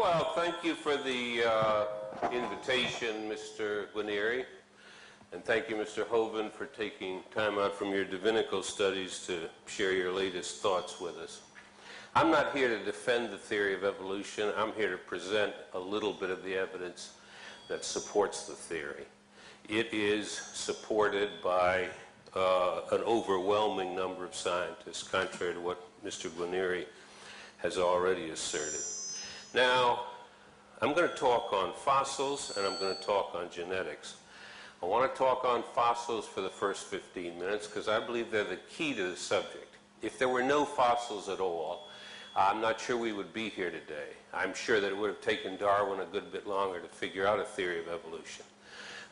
Well, thank you for the invitation, Mr. Guarnieri, and thank you, Mr. Hovind, for taking time out from your divinical studies to share your latest thoughts with us. I'm not here to defend the theory of evolution. I'm here to present a little bit of the evidence that supports the theory. It is supported by an overwhelming number of scientists, contrary to what Mr. Guarnieri has already asserted. Now, I'm going to talk on fossils and I'm going to talk on genetics. I want to talk on fossils for the first 15 minutes because I believe they're the key to the subject. If there were no fossils at all, I'm not sure we would be here today. I'm sure that it would have taken Darwin a good bit longer to figure out a theory of evolution.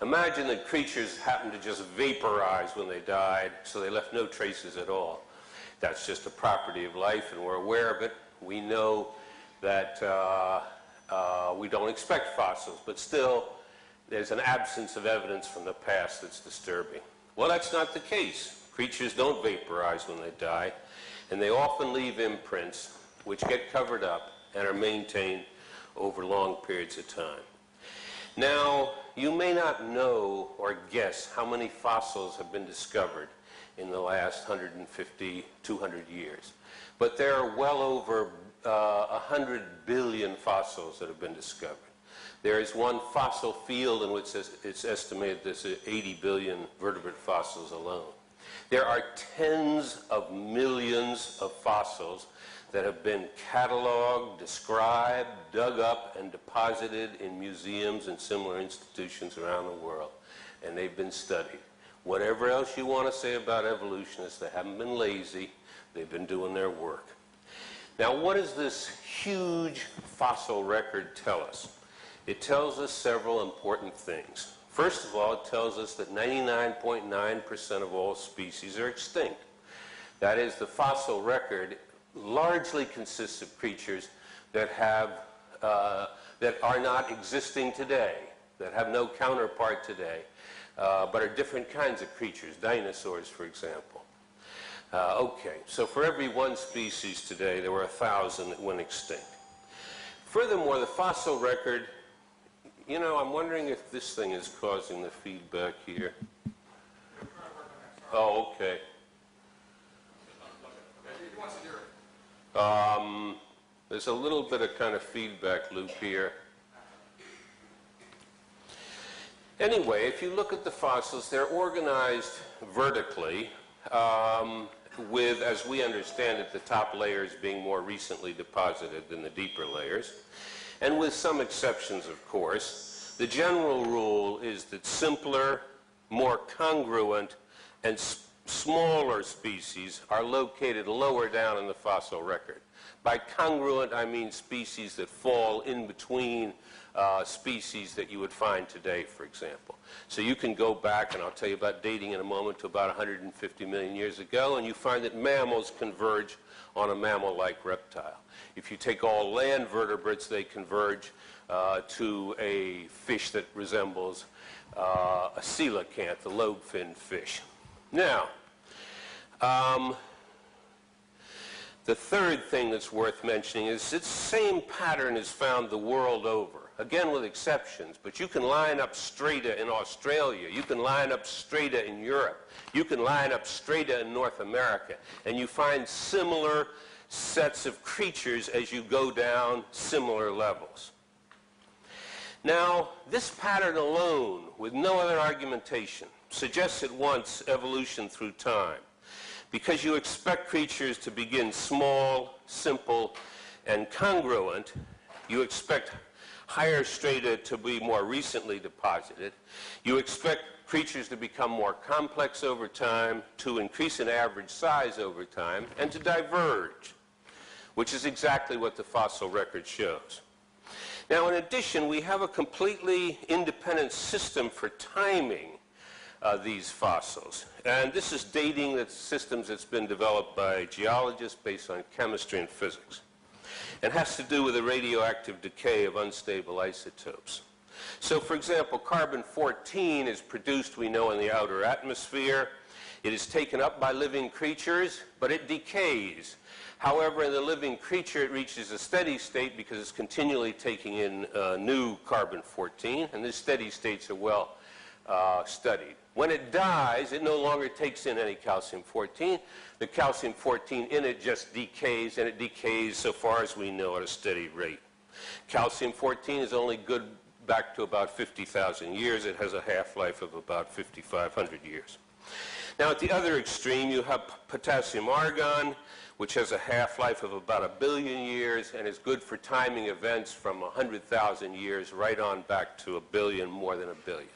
Imagine that creatures happened to just vaporize when they died, so they left no traces at all. That's just a property of life, and we're aware of it. We know that we don't expect fossils, but still there's an absence of evidence from the past that's disturbing. Well, that's not the case. Creatures don't vaporize when they die, and they often leave imprints which get covered up and are maintained over long periods of time. Now, you may not know or guess how many fossils have been discovered in the last 150, 200 years, but there are well over 100 billion fossils that have been discovered. There is one fossil field in which it's estimated there's 80 billion vertebrate fossils alone. There are tens of millions of fossils that have been cataloged, described, dug up, and deposited in museums and similar institutions around the world, and they've been studied. Whatever else you want to say about evolutionists, they haven't been lazy. They've been doing their work. Now, what does this huge fossil record tell us? It tells us several important things. First of all, it tells us that 99.9% of all species are extinct. That is, the fossil record largely consists of creatures that are not existing today, that have no counterpart today, but are different kinds of creatures, dinosaurs, for example. Okay, so for every one species today, there were 1,000 that went extinct. Furthermore, the fossil record, you know, I'm wondering if this thing is causing the feedback here. Oh, okay. There's a little bit of kind of feedback loop here. Anyway, if you look at the fossils, they're organized vertically, with, as we understand it, the top layers being more recently deposited than the deeper layers, and with some exceptions, of course. The general rule is that simpler, more congruent, and smaller species are located lower down in the fossil record. By congruent, I mean species that fall in between species that you would find today, for example. So you can go back, and I'll tell you about dating in a moment, to about 150 million years ago, and you find that mammals converge on a mammal-like reptile. If you take all land vertebrates, they converge to a fish that resembles a coelacanth, a lobe-finned fish. Now, the third thing that's worth mentioning is this same pattern is found the world over, again with exceptions, but you can line up strata in Australia, you can line up strata in Europe, you can line up strata in North America, and you find similar sets of creatures as you go down similar levels. Now, this pattern alone, with no other argumentation, suggests at once evolution through time, because you expect creatures to begin small, simple, and congruent. You expect higher strata to be more recently deposited. You expect creatures to become more complex over time, to increase in average size over time, and to diverge, which is exactly what the fossil record shows. Now, in addition, we have a completely independent system for timing these fossils. And this is dating that systems that's been developed by geologists based on chemistry and physics. It has to do with the radioactive decay of unstable isotopes. So, for example, carbon-14 is produced, we know, in the outer atmosphere. It is taken up by living creatures, but it decays. However, in the living creature, it reaches a steady state because it's continually taking in new carbon-14, and these steady states are well studied. When it dies, it no longer takes in any calcium-14. The calcium-14 in it just decays, and it decays, so far as we know, at a steady rate. Calcium-14 is only good back to about 50,000 years. It has a half-life of about 5,500 years. Now, at the other extreme, you have potassium-argon, which has a half-life of about 1 billion years and is good for timing events from 100,000 years right on back to 1 billion, more than 1 billion.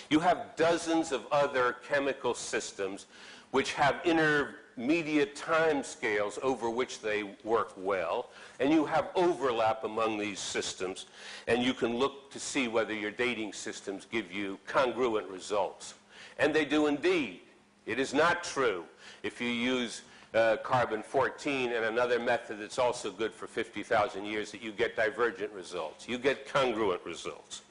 You have dozens of other chemical systems which have intermediate time scales over which they work well, and you have overlap among these systems, and you can look to see whether your dating systems give you congruent results. And they do indeed. It is not true if you use carbon-14 and another method that's also good for 50,000 years that you get divergent results. You get congruent results.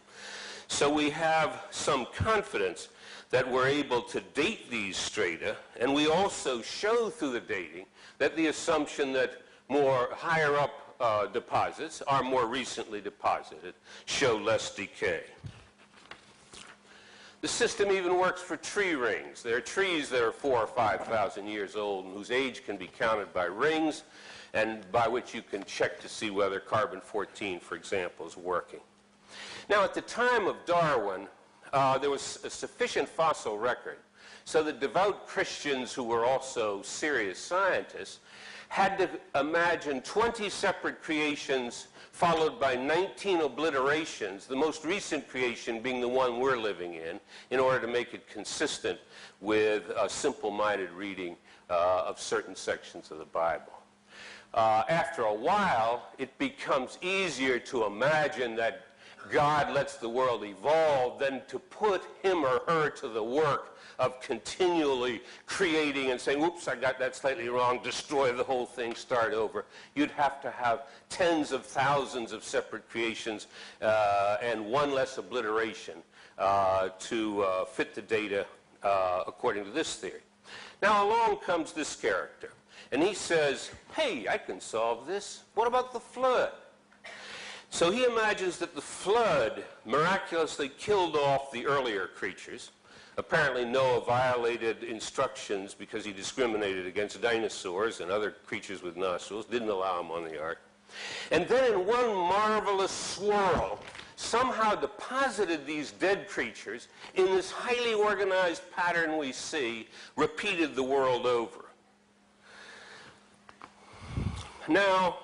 So we have some confidence that we're able to date these strata, and we also show through the dating that the assumption that more higher up deposits are more recently deposited show less decay. The system even works for tree rings. There are trees that are 4,000 or 5,000 years old and whose age can be counted by rings, and by which you can check to see whether carbon-14, for example, is working. Now, at the time of Darwin, there was a sufficient fossil record, so that devout Christians who were also serious scientists had to imagine 20 separate creations followed by 19 obliterations, the most recent creation being the one we're living in order to make it consistent with a simple-minded reading of certain sections of the Bible. After a while, it becomes easier to imagine that God lets the world evolve than to put him or her to the work of continually creating and saying, oops, I got that slightly wrong, destroy the whole thing, start over. You'd have to have tens of thousands of separate creations and one less obliteration to fit the data according to this theory. Now along comes this character, and he says, hey, I can solve this. What about the flood? So he imagines that the flood miraculously killed off the earlier creatures. Apparently Noah violated instructions because he discriminated against dinosaurs and other creatures with nostrils, didn't allow them on the ark. And then in one marvelous swirl, somehow deposited these dead creatures in this highly organized pattern we see repeated the world over. Now,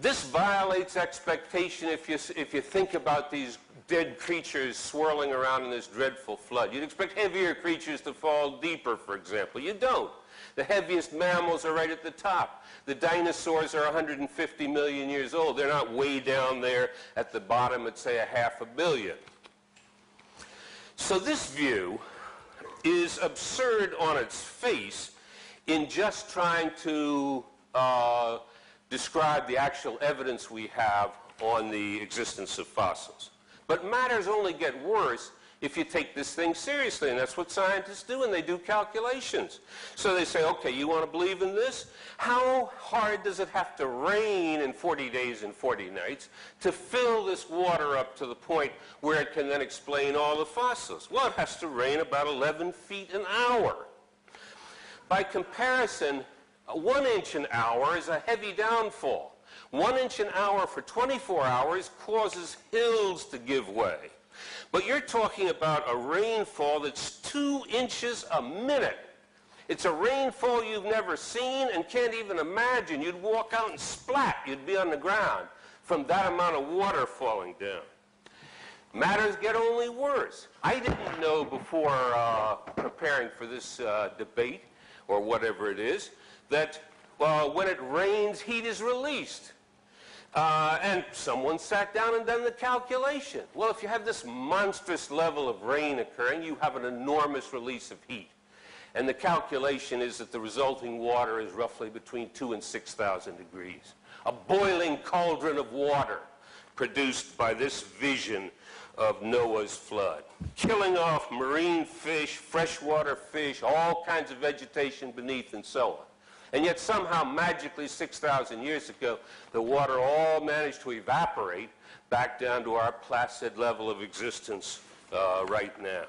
this violates expectation if you think about these dead creatures swirling around in this dreadful flood. You'd expect heavier creatures to fall deeper, for example. You don't. The heaviest mammals are right at the top. The dinosaurs are 150 million years old. They're not way down there at the bottom at, say, 500 million. So this view is absurd on its face in just trying to describe the actual evidence we have on the existence of fossils. But matters only get worse if you take this thing seriously, and that's what scientists do, and they do calculations. So they say, okay, you want to believe in this? How hard does it have to rain in 40 days and 40 nights to fill this water up to the point where it can then explain all the fossils? Well, it has to rain about 11 feet an hour. By comparison, 1 inch an hour is a heavy downfall. 1 inch an hour for 24 hours causes hills to give way. But you're talking about a rainfall that's 2 inches a minute. It's a rainfall you've never seen and can't even imagine. You'd walk out and splat. You'd be on the ground from that amount of water falling down. Matters get only worse. I didn't know before preparing for this debate, or whatever it is, that when it rains, heat is released. And someone sat down and done the calculation. Well, if you have this monstrous level of rain occurring, you have an enormous release of heat. And the calculation is that the resulting water is roughly between 2,000 and 6,000 degrees. A boiling cauldron of water produced by this vision of Noah's flood, killing off marine fish, freshwater fish, all kinds of vegetation beneath, and so on. And yet somehow, magically, 6,000 years ago, the water all managed to evaporate back down to our placid level of existence right now.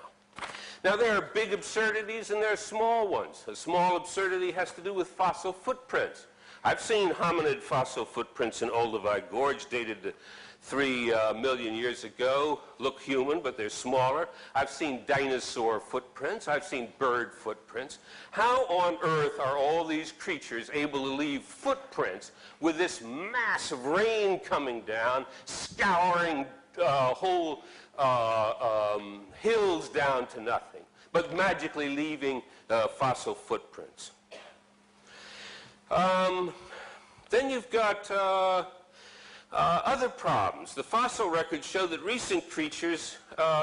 Now, there are big absurdities and there are small ones. A small absurdity has to do with fossil footprints. I've seen hominid fossil footprints in Olduvai Gorge dated to 3 million years ago. Look human, but they're smaller. I've seen dinosaur footprints. I've seen bird footprints. How on earth are all these creatures able to leave footprints with this mass of rain coming down, scouring whole hills down to nothing, but magically leaving fossil footprints? Then you've got other problems. The fossil records show that recent creatures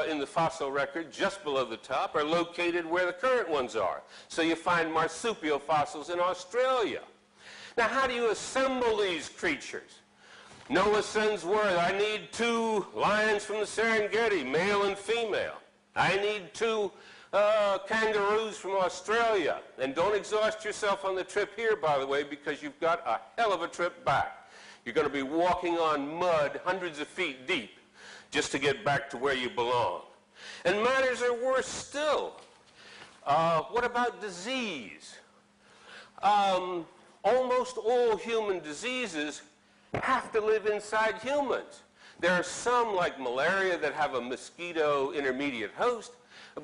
in the fossil record just below the top are located where the current ones are. So you find marsupial fossils in Australia. Now, how do you assemble these creatures? Noah sends word, I need 2 lions from the Serengeti, male and female. I need 2 kangaroos from Australia. And don't exhaust yourself on the trip here, by the way, because you've got a hell of a trip back. You're going to be walking on mud hundreds of feet deep just to get back to where you belong. And matters are worse still. What about disease? Almost all human diseases have to live inside humans. There are some, like malaria, that have a mosquito intermediate host,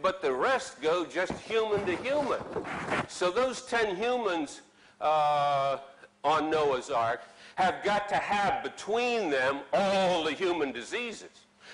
but the rest go just human to human. So those 10 humans on Noah's Ark have got to have between them all the human diseases.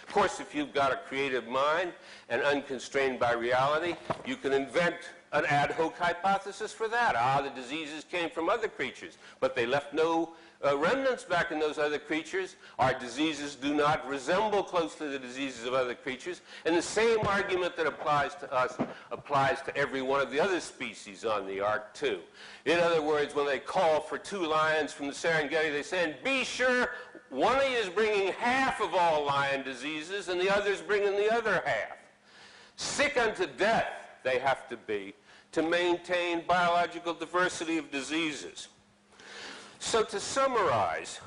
Of course, if you've got a creative mind and unconstrained by reality, you can invent an ad hoc hypothesis for that. The diseases came from other creatures, but they left no remnants back in those other creatures. Our diseases do not resemble closely the diseases of other creatures, and the same argument that applies to us applies to every one of the other species on the Ark, too. In other words, when they call for 2 lions from the Serengeti, they say, and be sure one of you is bringing half of all lion diseases, and the other's bringing the other half. Sick unto death they have to be to maintain biological diversity of diseases. So to summarize,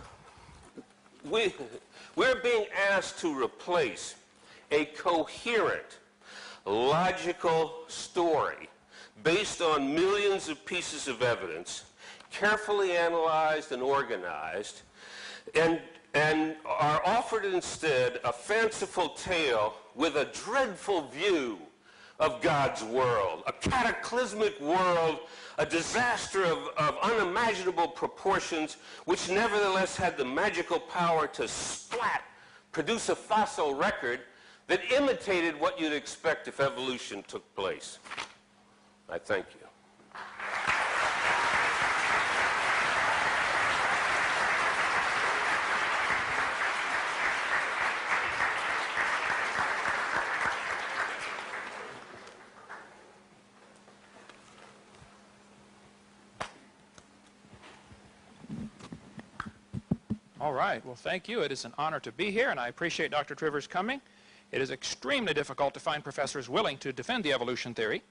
we're being asked to replace a coherent, logical story based on millions of pieces of evidence, carefully analyzed and organized, and are offered instead a fanciful tale with a dreadful view of God's world, a cataclysmic world, a disaster of unimaginable proportions, which nevertheless had the magical power to produce a fossil record that imitated what you'd expect if evolution took place. I thank you. All right. Well, thank you. It is an honor to be here, and I appreciate Dr. Trivers coming. It is extremely difficult to find professors willing to defend the evolution theory.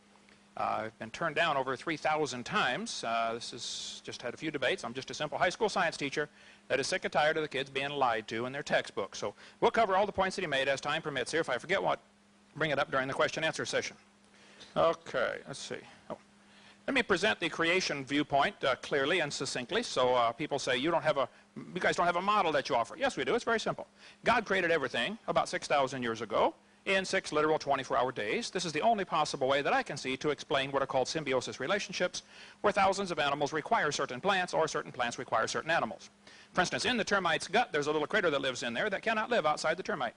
I've been turned down over 3,000 times. This has just had a few debates. I'm just a simple high school science teacher that is sick and tired of the kids being lied to in their textbooks. So we'll cover all the points that he made as time permits here. If I forget what, bring it up during the question-answer session. Okay, let's see. Let me present the creation viewpoint clearly and succinctly. So people say, you guys don't have a model that you offer. Yes, we do. It's very simple. God created everything about 6,000 years ago in 6 literal 24-hour days. This is the only possible way that I can see to explain what are called symbiosis relationships, where thousands of animals require certain plants or certain plants require certain animals. For instance, in the termite's gut, there's a little critter that lives in there that cannot live outside the termite.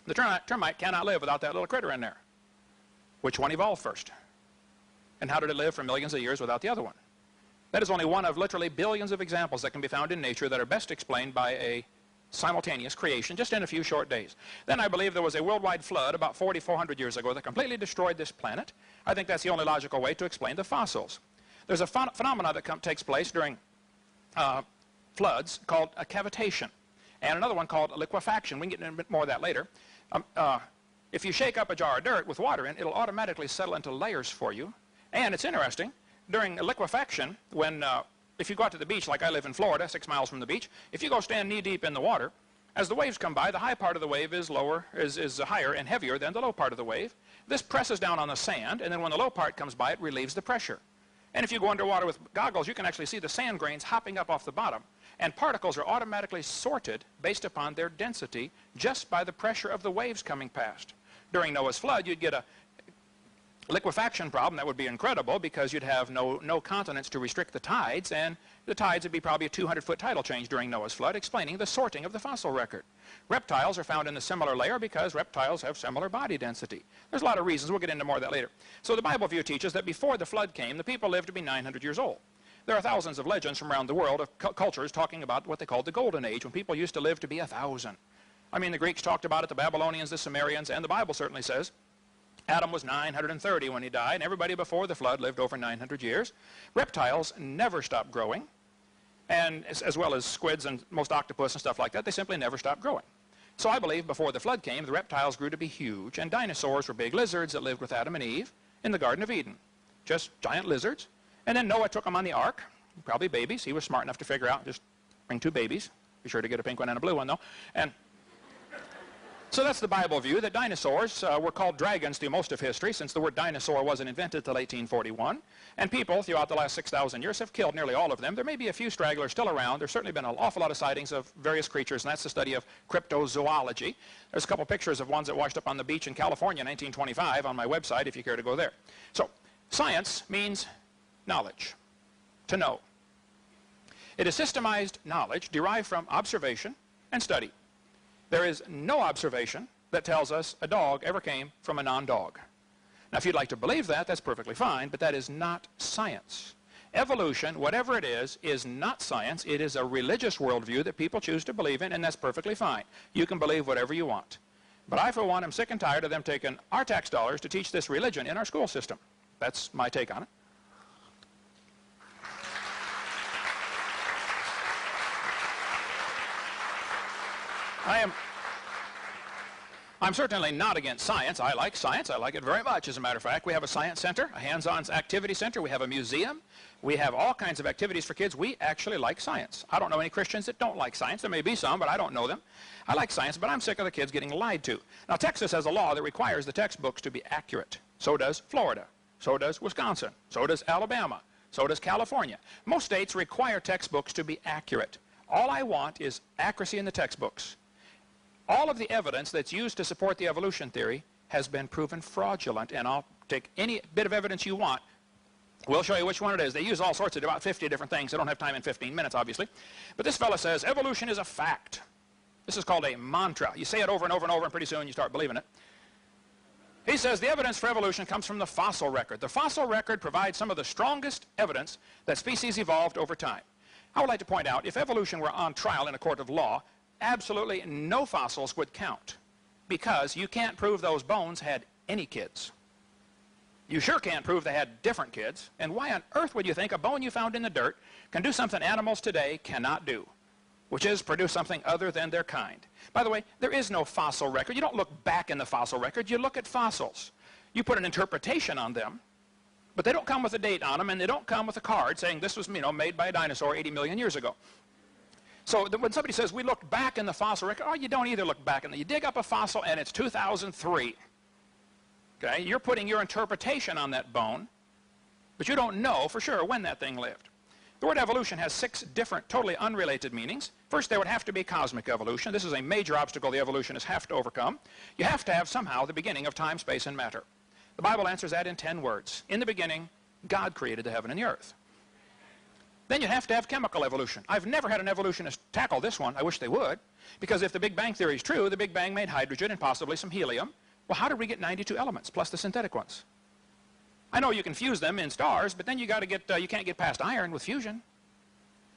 The termite cannot live without that little critter in there. Which one evolved first? And how did it live for millions of years without the other one? That is only one of literally billions of examples that can be found in nature that are best explained by a simultaneous creation just in a few short days. Then I believe there was a worldwide flood about 4,400 years ago that completely destroyed this planet. I think that's the only logical way to explain the fossils. There's a phenomena that takes place during floods called a cavitation, and another one called liquefaction. We can get into a bit more of that later. If you shake up a jar of dirt with water in, it'll automatically settle into layers for you. And it's interesting, during liquefaction, if you go out to the beach, like I live in Florida, 6 miles from the beach, if you go stand knee-deep in the water, as the waves come by, the high part of the wave is higher and heavier than the low part of the wave. This presses down on the sand, and then when the low part comes by, it relieves the pressure. And if you go underwater with goggles, you can actually see the sand grains hopping up off the bottom. And particles are automatically sorted based upon their density just by the pressure of the waves coming past. During Noah's flood, you'd get a liquefaction problem that would be incredible because you'd have no continents to restrict the tides, and the tides would be probably a 200-foot tidal change during Noah's flood, explaining the sorting of the fossil record. Reptiles are found in a similar layer because reptiles have similar body density. There's a lot of reasons. We'll get into more of that later. So the Bible view teaches that before the flood came, the people lived to be 900 years old. There are thousands of legends from around the world of cultures talking about what they called the Golden Age, when people used to live to be 1,000. I mean, the Greeks talked about it, the Babylonians, the Sumerians, and the Bible certainly says Adam was 930 when he died, and everybody before the flood lived over 900 years. Reptiles never stop growing, and as well as squids and most octopus and stuff like that, they simply never stop growing. So I believe before the flood came, the reptiles grew to be huge, and dinosaurs were big lizards that lived with Adam and Eve in the Garden of Eden. Just giant lizards. And then Noah took them on the ark, probably babies. He was smart enough to figure out, just bring 2 babies. Be sure to get a pink one and a blue one, though. And so that's the Bible view, that dinosaurs were called dragons through most of history, since the word dinosaur wasn't invented till 1841. And people throughout the last 6,000 years have killed nearly all of them. There may be a few stragglers still around. There's certainly been an awful lot of sightings of various creatures, and that's the study of cryptozoology. There's a couple pictures of ones that washed up on the beach in California in 1925 on my website if you care to go there. So science means knowledge, to know. It is systemized knowledge derived from observation and study. There is no observation that tells us a dog ever came from a non-dog. Now, if you'd like to believe that, that's perfectly fine, but that is not science. Evolution, whatever it is not science. It is a religious worldview that people choose to believe in, and that's perfectly fine. You can believe whatever you want. But I, for one, am sick and tired of them taking our tax dollars to teach this religion in our school system. That's my take on it. I'm certainly not against science. I like science. I like it very much. As a matter of fact, we have a science center, a hands-on activity center. We have a museum. We have all kinds of activities for kids. We actually like science. I don't know any Christians that don't like science. There may be some, but I don't know them. I like science, but I'm sick of the kids getting lied to. Now, Texas has a law that requires the textbooks to be accurate. So does Florida. So does Wisconsin. So does Alabama. So does California. Most states require textbooks to be accurate. All I want is accuracy in the textbooks. All of the evidence that's used to support the evolution theory has been proven fraudulent, and I'll take any bit of evidence you want. We'll show you which one it is. They use all sorts of about 50 different things. I don't have time in 15 minutes, obviously. But this fellow says evolution is a fact. This is called a mantra. You say it over and over and over, and pretty soon you start believing it. He says the evidence for evolution comes from the fossil record. The fossil record provides some of the strongest evidence that species evolved over time. I would like to point out, if evolution were on trial in a court of law, absolutely no fossils would count, because you can't prove those bones had any kids. You sure can't prove they had different kids. And why on earth would you think a bone you found in the dirt can do something animals today cannot do, which is produce something other than their kind? By the way, there is no fossil record. You don't look back in the fossil record. You look at fossils. You put an interpretation on them, but they don't come with a date on them, and they don't come with a card saying this was, made by a dinosaur 80 million years ago. So when somebody says we looked back in the fossil record, you don't either look back in the, you dig up a fossil and it's 2003. Okay, you're putting your interpretation on that bone, but you don't know for sure when that thing lived. The word evolution has 6 different, totally unrelated meanings. First, there would have to be cosmic evolution. This is a major obstacle the evolutionists have to overcome. You have to have somehow the beginning of time, space, and matter. The Bible answers that in 10 words. In the beginning, God created the heaven and the earth. Then you have to have chemical evolution. I've never had an evolutionist tackle this one. I wish they would. Because if the Big Bang theory is true, the Big Bang made hydrogen and possibly some helium. Well, how did we get 92 elements, plus the synthetic ones? I know you can fuse them in stars, but then you can't get past iron with fusion.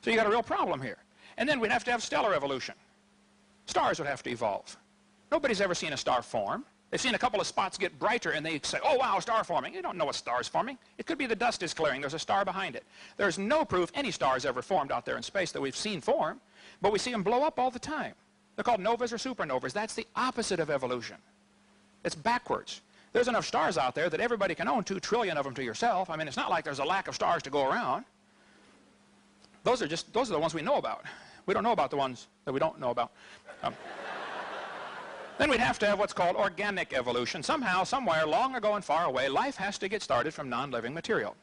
So you got a real problem here. And then we'd have to have stellar evolution. Stars would have to evolve. Nobody's ever seen a star form. They've seen a couple of spots get brighter, and they say, oh, wow, star forming. You don't know a star's forming. It could be the dust is clearing. There's a star behind it. There's no proof any star's ever formed out there in space that we've seen form, but we see them blow up all the time. They're called novas or supernovas. That's the opposite of evolution. It's backwards. There's enough stars out there that everybody can own 2 trillion of them to yourself. I mean, it's not like there's a lack of stars to go around. Those are the ones we know about. We don't know about the ones that we don't know about. Then we'd have to have what's called organic evolution. Somehow, somewhere, long ago and far away, life has to get started from non-living material.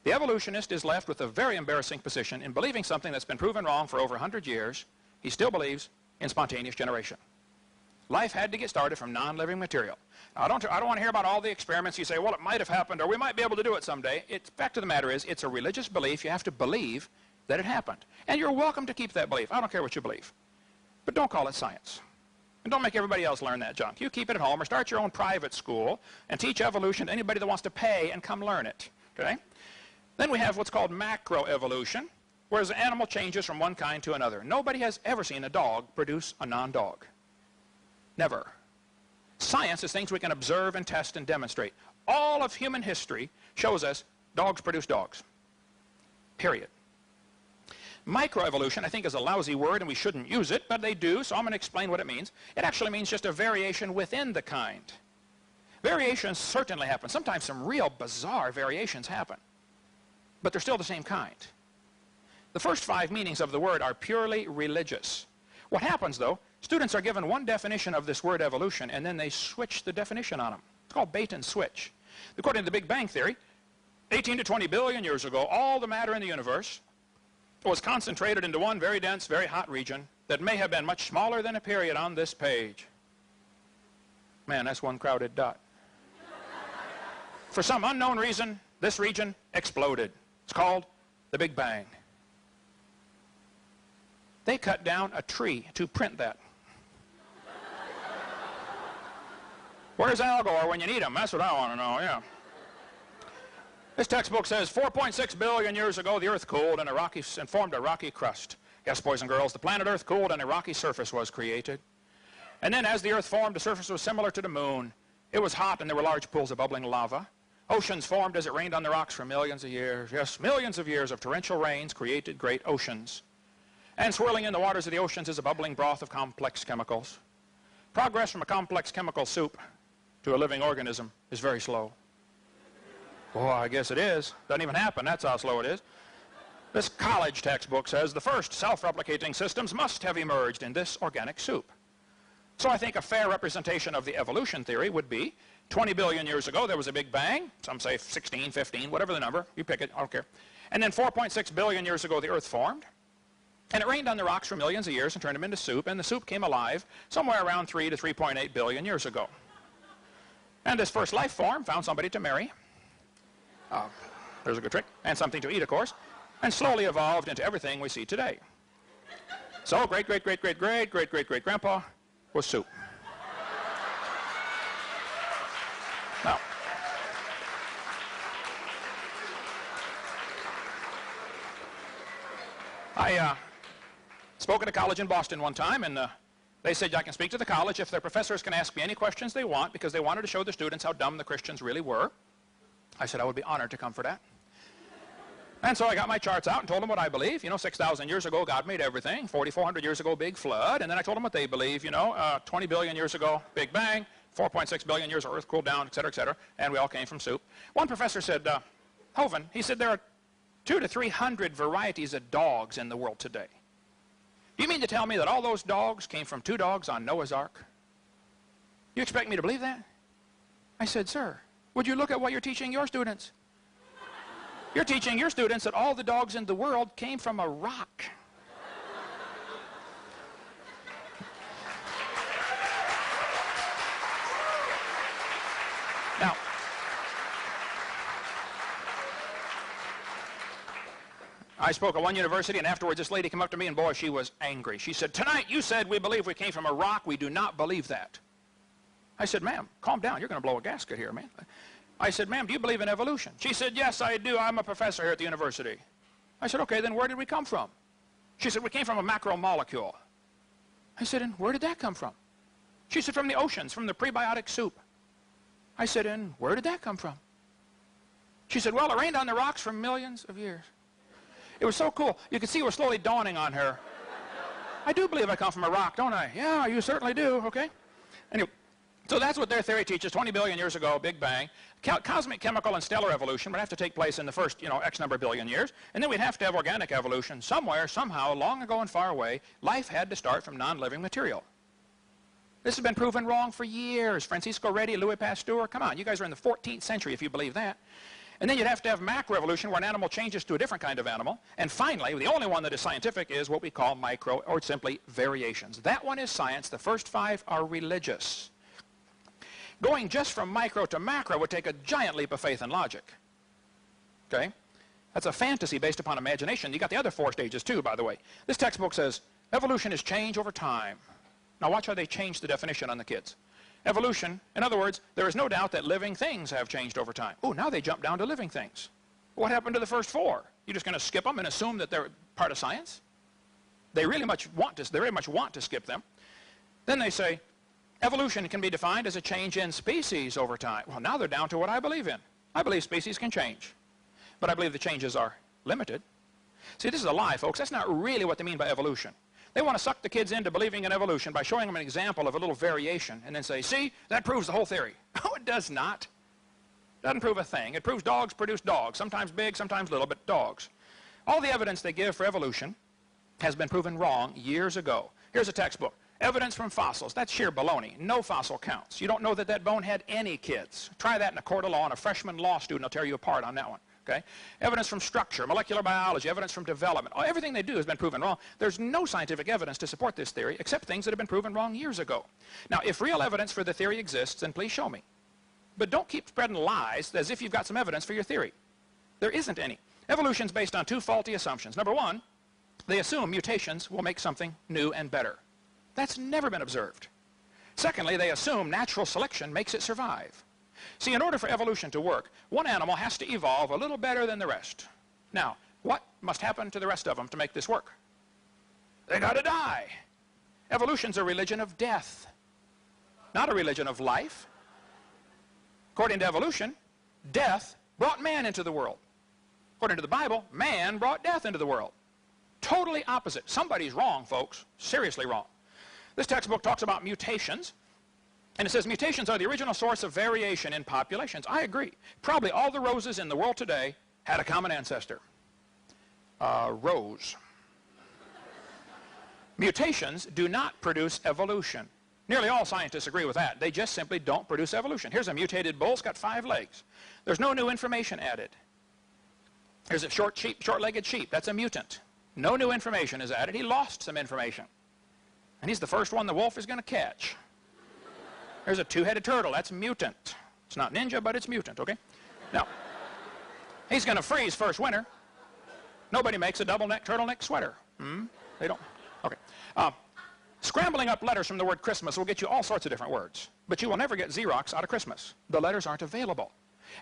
The evolutionist is left with a very embarrassing position in believing something that's been proven wrong for over 100 years. He still believes in spontaneous generation. Life had to get started from non-living material. Now, I don't want to hear about all the experiments. You say, well, it might have happened, or we might be able to do it someday. Fact of the matter is, it's a religious belief. You have to believe that it happened. And you're welcome to keep that belief. I don't care what you believe. But don't call it science. And don't make everybody else learn that junk. You keep it at home, or start your own private school and teach evolution to anybody that wants to pay and come learn it. Okay? Then we have what's called macroevolution, whereas an animal changes from one kind to another. Nobody has ever seen a dog produce a non-dog. Never. Science is things we can observe and test and demonstrate. All of human history shows us dogs produce dogs. Period. Microevolution, I think, is a lousy word, and we shouldn't use it, but they do, so I'm going to explain what it means. It actually means just a variation within the kind. Variations certainly happen. Sometimes some real bizarre variations happen, but they're still the same kind. The first 5 meanings of the word are purely religious. What happens, though, students are given one definition of this word evolution, and then they switch the definition on them. It's called bait and switch. According to the Big Bang Theory, 18 to 20 billion years ago, all the matter in the universe was concentrated into one very dense, very hot region that may have been much smaller than a period on this page. Man, that's one crowded dot. For some unknown reason, this region exploded. It's called the Big Bang. They cut down a tree to print that. Where's Al Gore when you need him? That's what I want to know, yeah. This textbook says 4.6 billion years ago, the Earth cooled and formed a rocky crust. Yes, boys and girls, the planet Earth cooled and a rocky surface was created. And then as the Earth formed, the surface was similar to the moon. It was hot and there were large pools of bubbling lava. Oceans formed as it rained on the rocks for millions of years. Yes, millions of years of torrential rains created great oceans. And swirling in the waters of the oceans is a bubbling broth of complex chemicals. Progress from a complex chemical soup to a living organism is very slow. Oh, I guess it is. Doesn't even happen. That's how slow it is. This college textbook says the first self-replicating systems must have emerged in this organic soup. So I think a fair representation of the evolution theory would be 20 billion years ago there was a Big Bang. Some say 16, 15, whatever the number. You pick it. I don't care. And then 4.6 billion years ago the Earth formed. And it rained on the rocks for millions of years and turned them into soup. And the soup came alive somewhere around 3 to 3.8 billion years ago. And this first life form found somebody to marry. There's a good trick. And something to eat, of course. And slowly evolved into everything we see today. So great-great-great-great-great-great-great-great-grandpa was soup. Now, I spoke at a college in Boston one time, and they said I can speak to the college if their professors can ask me any questions they want, because they wanted to show the students how dumb the Christians really were. I said I would be honored to come for that. And so I got my charts out and told them what I believe. You know, 6,000 years ago, God made everything. 4,400 years ago, big flood. And then I told them what they believe. You know, 20 billion years ago, Big Bang. 4.6 billion years, Earth cooled down, et cetera, and we all came from soup. One professor said, Hovind, he said there are 200 to 300 varieties of dogs in the world today. Do you mean to tell me that all those dogs came from 2 dogs on Noah's Ark? You expect me to believe that? I said, sir, would you look at what you're teaching your students? You're teaching your students that all the dogs in the world came from a rock. Now, I spoke at one university, and afterwards this lady came up to me, and boy, she was angry. She said, tonight you said we believe we came from a rock. We do not believe that. I said, ma'am, calm down. You're going to blow a gasket here, man. I said, ma'am, do you believe in evolution? She said, yes, I do. I'm a professor here at the university. I said, okay, then where did we come from? She said, we came from a macromolecule. I said, and where did that come from? She said, from the oceans, from the prebiotic soup. I said, and where did that come from? She said, well, it rained on the rocks for millions of years. It was so cool. You could see it was slowly dawning on her. I do believe I come from a rock, don't I? Yeah, you certainly do, okay? Anyway, so that's what their theory teaches. 20 billion years ago, Big Bang. Cosmic, chemical, and stellar evolution would have to take place in the first, X number of billion years. And then we'd have to have organic evolution somewhere, somehow, long ago and far away. Life had to start from non-living material. This has been proven wrong for years. Francisco Redi, Louis Pasteur, come on, you guys are in the 14th century if you believe that. And then you'd have to have macroevolution where an animal changes to a different kind of animal. And finally, the only one that is scientific is what we call micro, or simply variations. That one is science. The first 5 are religious. Going just from micro to macro would take a giant leap of faith and logic. Okay? That's a fantasy based upon imagination. You got the other 4 stages too, by the way. This textbook says evolution is change over time. Now watch how they change the definition on the kids. Evolution, in other words, there is no doubt that living things have changed over time. Oh, now they jump down to living things. What happened to the first 4? You're just going to skip them and assume that they're part of science? They really much want to skip them. Then they say, evolution can be defined as a change in species over time. Well, now they're down to what I believe in. I believe species can change. But I believe the changes are limited. See, this is a lie, folks. That's not really what they mean by evolution. They want to suck the kids into believing in evolution by showing them an example of a little variation and then say, see, that proves the whole theory. Oh, it does not. It doesn't prove a thing. It proves dogs produce dogs, sometimes big, sometimes little, but dogs. All the evidence they give for evolution has been proven wrong years ago. Here's a textbook. Evidence from fossils. That's sheer baloney. No fossil counts. You don't know that that bone had any kids. Try that in a court of law, and a freshman law student will tear you apart on that one. Okay? Evidence from structure, molecular biology, evidence from development. Oh, everything they do has been proven wrong. There's no scientific evidence to support this theory except things that have been proven wrong years ago. Now, if real evidence for the theory exists, then please show me. But don't keep spreading lies as if you've got some evidence for your theory. There isn't any. Evolution is based on 2 faulty assumptions. Number 1, they assume mutations will make something new and better. That's never been observed. Secondly, they assume natural selection makes it survive. See, in order for evolution to work, one animal has to evolve a little better than the rest. Now, what must happen to the rest of them to make this work? They got to die. Evolution's a religion of death, not a religion of life. According to evolution, death brought man into the world. According to the Bible, man brought death into the world. Totally opposite. Somebody's wrong, folks. Seriously wrong. This textbook talks about mutations. And it says mutations are the original source of variation in populations. I agree. Probably all the roses in the world today had a common ancestor. Rose. Mutations do not produce evolution. Nearly all scientists agree with that. They just simply don't produce evolution. Here's a mutated bull. It's got 5 legs. There's no new information added. Here's a short-legged sheep. That's a mutant. No new information is added. He lost some information. And he's the first one the wolf is going to catch. There's a 2-headed turtle. That's mutant. It's not ninja, but it's mutant, okay? Now, he's going to freeze first winter. Nobody makes a double-neck turtleneck sweater. They don't. Okay. Scrambling up letters from the word Christmas will get you all sorts of different words, but you will never get Xerox out of Christmas. The letters aren't available.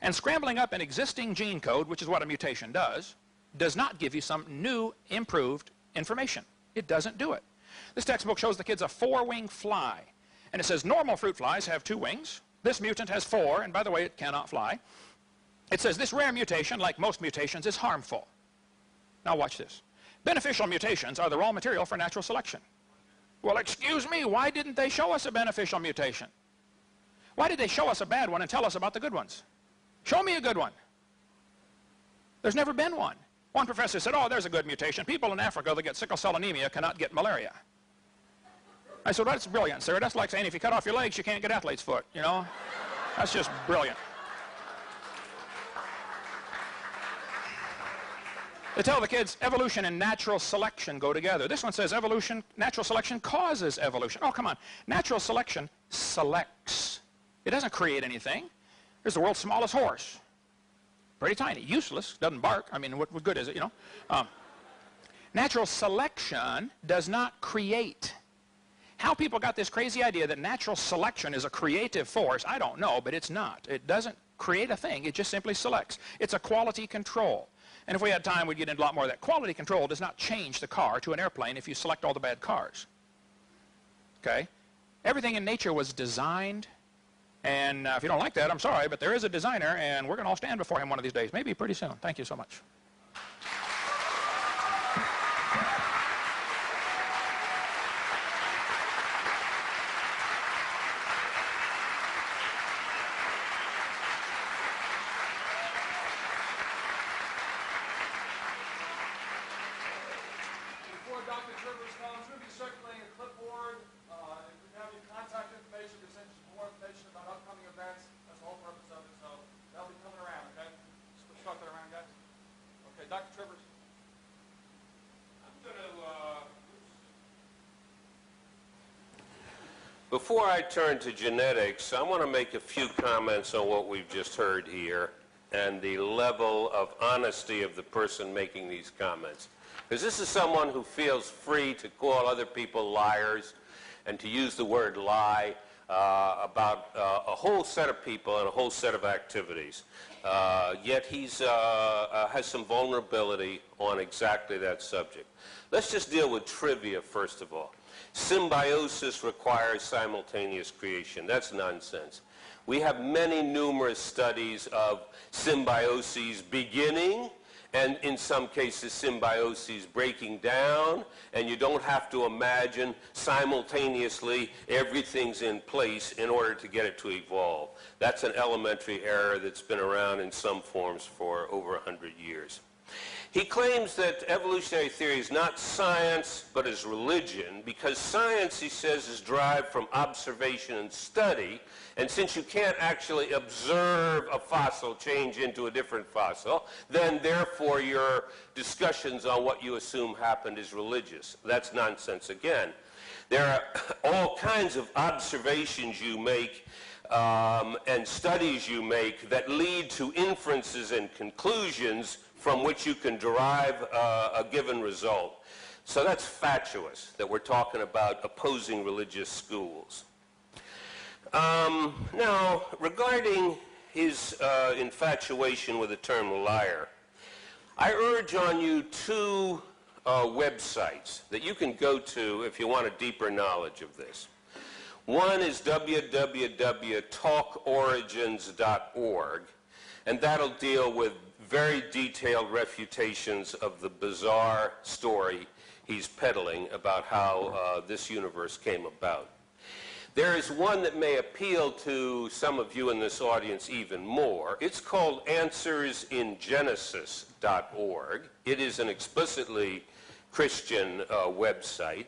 And scrambling up an existing gene code, which is what a mutation does not give you some new, improved information. It doesn't do it. This textbook shows the kids a 4-winged fly. And it says normal fruit flies have 2 wings. This mutant has 4, and by the way, it cannot fly. It says this rare mutation, like most mutations, is harmful. Now watch this. Beneficial mutations are the raw material for natural selection. Well, excuse me, why didn't they show us a beneficial mutation? Why did they show us a bad one and tell us about the good ones? Show me a good one. There's never been one. One professor said, oh, there's a good mutation. People in Africa that get sickle cell anemia cannot get malaria. I said, well, that's brilliant, sir. That's like saying if you cut off your legs, you can't get athlete's foot, you know? That's just brilliant. They tell the kids evolution and natural selection go together. This one says evolution, natural selection causes evolution. Oh, come on. Natural selection selects. It doesn't create anything. Here's the world's smallest horse. Pretty tiny, useless, doesn't bark. I mean, what good is it, you know? Natural selection does not create. How people got this crazy idea that natural selection is a creative force, I don't know, but it's not. It doesn't create a thing. It just simply selects. It's a quality control. And if we had time, we'd get into a lot more of that. Quality control does not change the car to an airplane if you select all the bad cars. Okay? Everything in nature was designed. And if you don't like that, I'm sorry, but there is a designer, and we're going to all stand before him one of these days. Maybe pretty soon. Thank you so much. Dr. Trivers comes, we'll be circulating a clipboard. If we have any contact information, we send you more information about upcoming events. That's the whole purpose of it. So that'll be coming around, okay? So we'll start that around, guys. Okay, Dr. Trivers. Before I turn to genetics, I want to make a few comments on what we've just heard here and the level of honesty of the person making these comments. Because this is someone who feels free to call other people liars and to use the word lie about a whole set of people and a whole set of activities. Yet he has some vulnerability on exactly that subject. Let's just deal with trivia first of all. Symbiosis requires simultaneous creation. That's nonsense. We have many numerous studies of symbioses beginning and in some cases symbioses breaking down, and you don't have to imagine simultaneously everything's in place in order to get it to evolve. That's an elementary error that's been around in some forms for over 100 years. He claims that evolutionary theory is not science, but is religion, because science, he says, is derived from observation and study, and since you can't actually observe a fossil change into a different fossil, then therefore your discussions on what you assume happened is religious. That's nonsense again. There are all kinds of observations you make and studies you make that lead to inferences and conclusions from which you can derive a given result. So that's fatuous, that we're talking about opposing religious schools. Now, regarding his infatuation with the term liar, I urge on you two websites that you can go to if you want a deeper knowledge of this. One is www.talkorigins.org, and that'll deal with very detailed refutations of the bizarre story he's peddling about how this universe came about. There is one that may appeal to some of you in this audience even more. It's called AnswersInGenesis.org. It is an explicitly Christian website,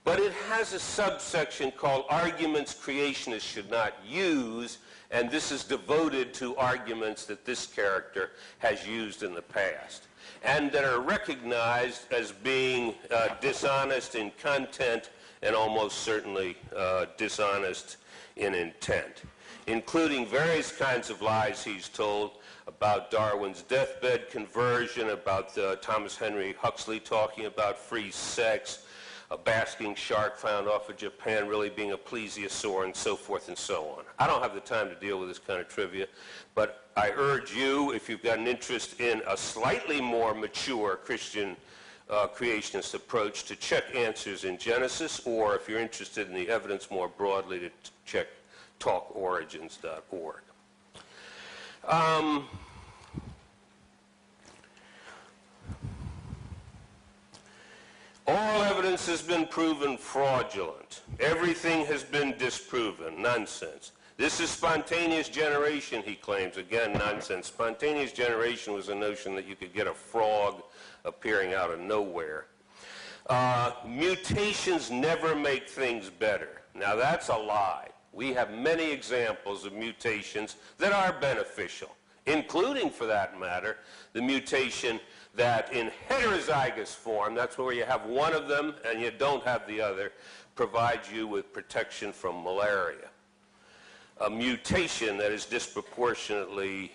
but it has a subsection called Arguments Creationists Should Not Use, and this is devoted to arguments that this character has used in the past and that are recognized as being dishonest in content and almost certainly dishonest in intent, including various kinds of lies he's told about Darwin's deathbed conversion, about Thomas Henry Huxley talking about free sex, a basking shark found off of Japan really being a plesiosaur, and so forth and so on. I don't have the time to deal with this kind of trivia, but I urge you, if you've got an interest in a slightly more mature Christian creationist approach, to check Answers in Genesis, or if you're interested in the evidence more broadly, to check talkorigins.org. All evidence has been proven fraudulent. Everything has been disproven. Nonsense. This is spontaneous generation, he claims. Again, nonsense. Spontaneous generation was a notion that you could get a frog appearing out of nowhere. Mutations never make things better. Now, that's a lie. We have many examples of mutations that are beneficial, including, for that matter, the mutation that in heterozygous form, that's where you have one of them and you don't have the other, provides you with protection from malaria. A mutation that is disproportionately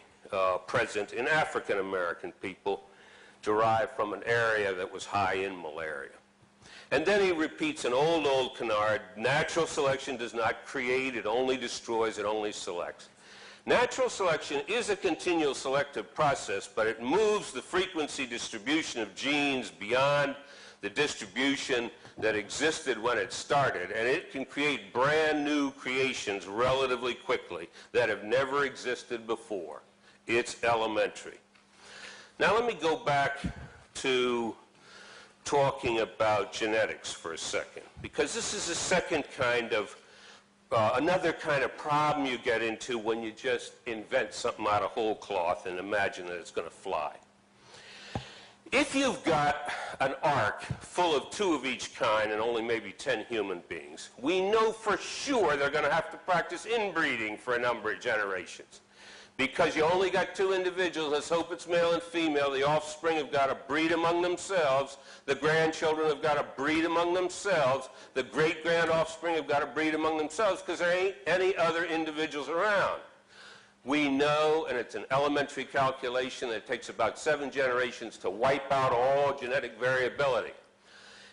present in African American people derived from an area that was high in malaria. And then he repeats an old canard: natural selection does not create, it only destroys, it only selects. Natural selection is a continual selective process, but it moves the frequency distribution of genes beyond the distribution that existed when it started, and it can create brand new creations relatively quickly that have never existed before. It's elementary. Now let me go back to talking about genetics for a second, because this is a second kind of another kind of problem you get into when you just invent something out of whole cloth and imagine that it's going to fly. If you've got an ark full of 2 of each kind and only maybe 10 human beings, we know for sure they're going to have to practice inbreeding for a number of generations. Because you only got 2 individuals, let's hope it's male and female, the offspring have got to breed among themselves, the grandchildren have got to breed among themselves, the great-grand offspring have got to breed among themselves because there ain't any other individuals around. We know, and it's an elementary calculation, that it takes about 7 generations to wipe out all genetic variability.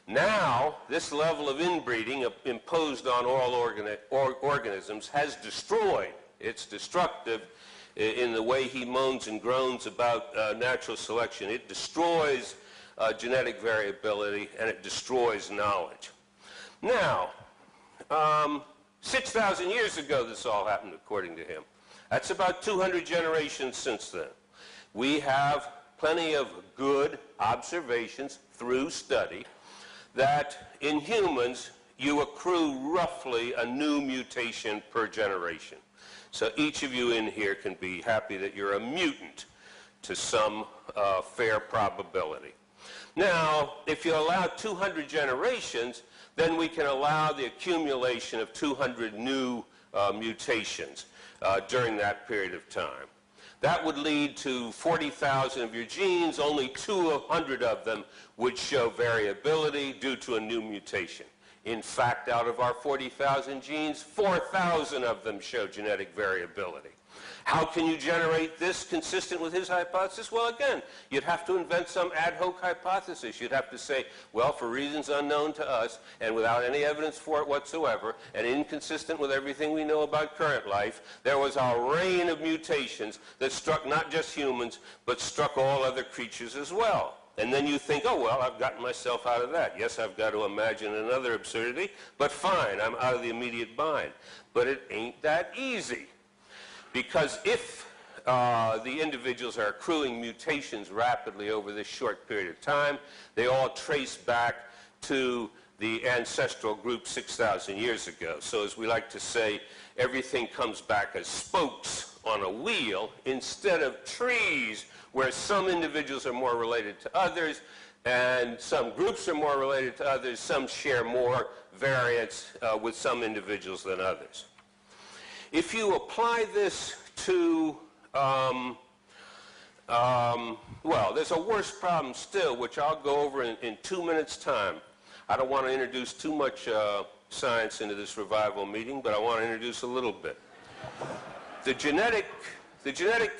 Now, this level of inbreeding imposed on all organisms has destroyed. It's destructive in the way he moans and groans about natural selection. It destroys genetic variability, and it destroys knowledge. Now, 6,000 years ago this all happened, according to him. That's about 200 generations since then. We have plenty of good observations through study that in humans you accrue roughly a new mutation per generation. So each of you in here can be happy that you're a mutant to some fair probability. Now, if you allow 200 generations, then we can allow the accumulation of 200 new mutations during that period of time. That would lead to 40,000 of your genes. Only 200 of them would show variability due to a new mutation. In fact, out of our 40,000 genes, 4,000 of them show genetic variability. How can you generate this consistent with his hypothesis? Well, again, you'd have to invent some ad hoc hypothesis. You'd have to say, well, for reasons unknown to us and without any evidence for it whatsoever and inconsistent with everything we know about current life, there was a rain of mutations that struck not just humans, but struck all other creatures as well. And then you think, oh, well, I've gotten myself out of that. Yes, I've got to imagine another absurdity, but fine, I'm out of the immediate bind. But it ain't that easy. Because if the individuals are accruing mutations rapidly over this short period of time, they all trace back to the ancestral group 6,000 years ago. So as we like to say, everything comes back as spokes on a wheel instead of trees where some individuals are more related to others and some groups are more related to others, some share more variance with some individuals than others. If you apply this to, well, there's a worse problem still, which I'll go over in 2 minutes' time. I don't want to introduce too much science into this revival meeting, but I want to introduce a little bit. The genetic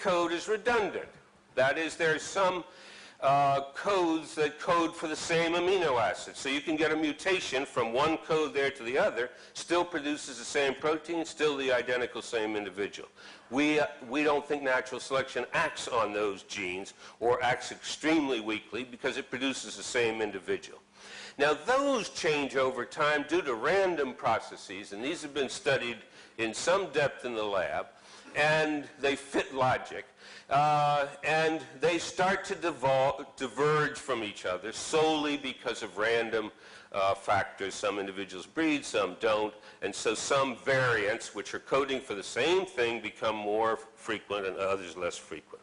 code is redundant. That is, there's some codes that code for the same amino acid. So you can get a mutation from one code there to the other, still produces the same protein, still the identical same individual. We don't think natural selection acts on those genes or acts extremely weakly because it produces the same individual. Now those change over time due to random processes, and these have been studied in some depth in the lab, and they fit logic. And they start to diverge from each other solely because of random factors. Some individuals breed, some don't, and so some variants, which are coding for the same thing, become more frequent and others less frequent.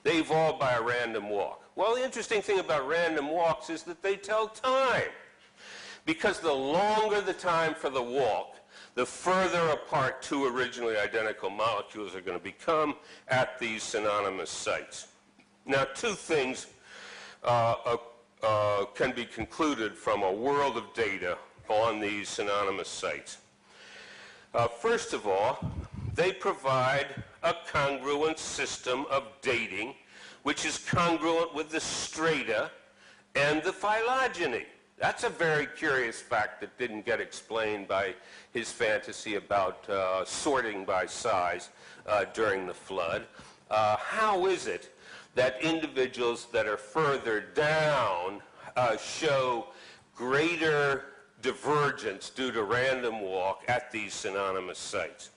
They evolve by a random walk. Well, the interesting thing about random walks is that they tell time. Because the longer the time for the walk, the further apart 2 originally identical molecules are going to become at these synonymous sites. Now, 2 things can be concluded from a world of data on these synonymous sites. First of all, they provide a congruent system of dating, which is congruent with the strata and the phylogeny. That's a very curious fact that didn't get explained by his fantasy about sorting by size during the flood. How is it that individuals that are further down show greater divergence due to random walk at these synonymous sites?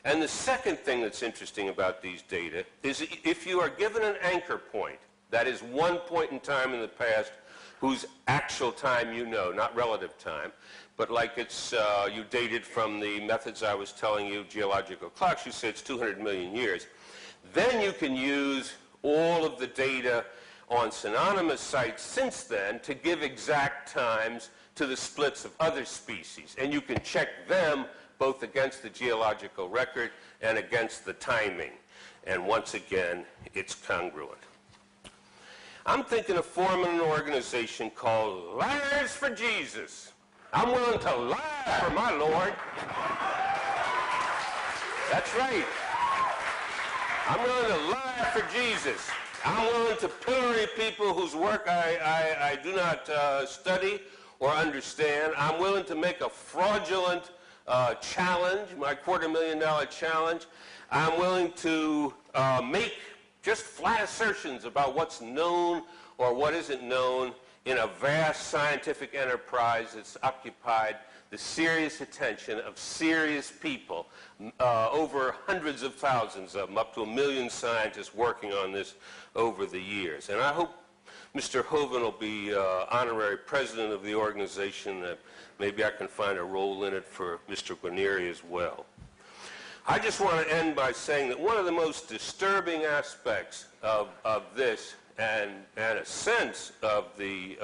And the second thing that's interesting about these data is if you are given an anchor point, that is one point in time in the past whose actual time you know, not relative time, but like it's you dated from the methods I was telling you, geological clocks, you say it's 200 million years. Then you can use all of the data on synonymous sites since then to give exact times to the splits of other species. And you can check them both against the geological record and against the timing. And once again, it's congruent. I'm thinking of forming an organization called Liars for Jesus. I'm willing to lie for my Lord. That's right. I'm willing to lie for Jesus. I'm willing to pillory people whose work I do not study or understand. I'm willing to make a fraudulent challenge, my $250,000 challenge. I'm willing to make just flat assertions about what's known or what isn't known in a vast scientific enterprise that's occupied the serious attention of serious people, over hundreds of thousands of them, up to 1 million scientists working on this over the years. And I hope Mr. Hovind will be honorary president of the organization. Maybe I can find a role in it for Mr. Guarnieri as well. I just want to end by saying that one of the most disturbing aspects of this and a sense of the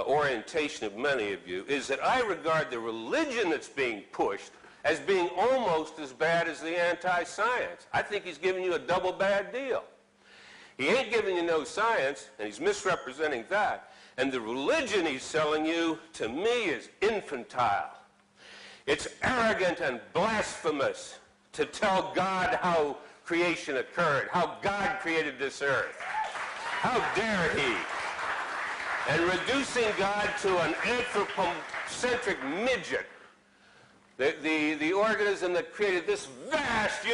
orientation of many of you is that I regard the religion that's being pushed as being almost as bad as the anti-science. I think he's giving you a double bad deal. He ain't giving you no science, and he's misrepresenting that. And the religion he's selling you, to me, is infantile. It's arrogant and blasphemous to tell God how creation occurred, how God created this earth. How dare he? And reducing God to an anthropocentric midget, the organism that created this vast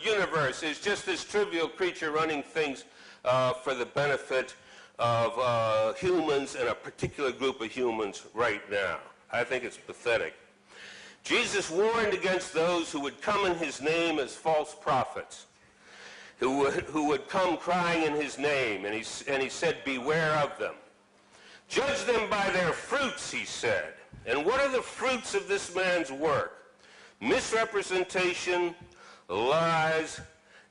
universe, is just this trivial creature running things for the benefit of humans and a particular group of humans right now. I think it's pathetic. Jesus warned against those who would come in his name as false prophets, who would come crying in his name, and he said, beware of them. Judge them by their fruits, he said. And what are the fruits of this man's work? Misrepresentation, lies,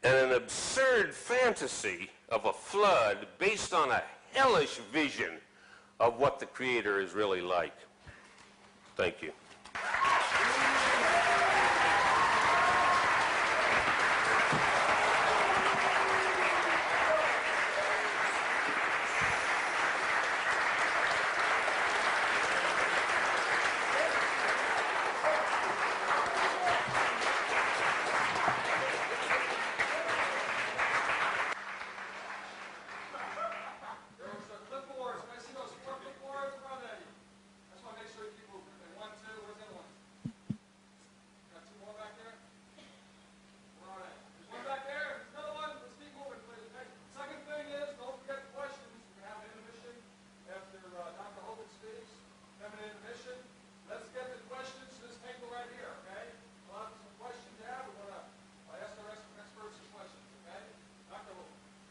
and an absurd fantasy of a flood based on a hellish vision of what the Creator is really like. Thank you.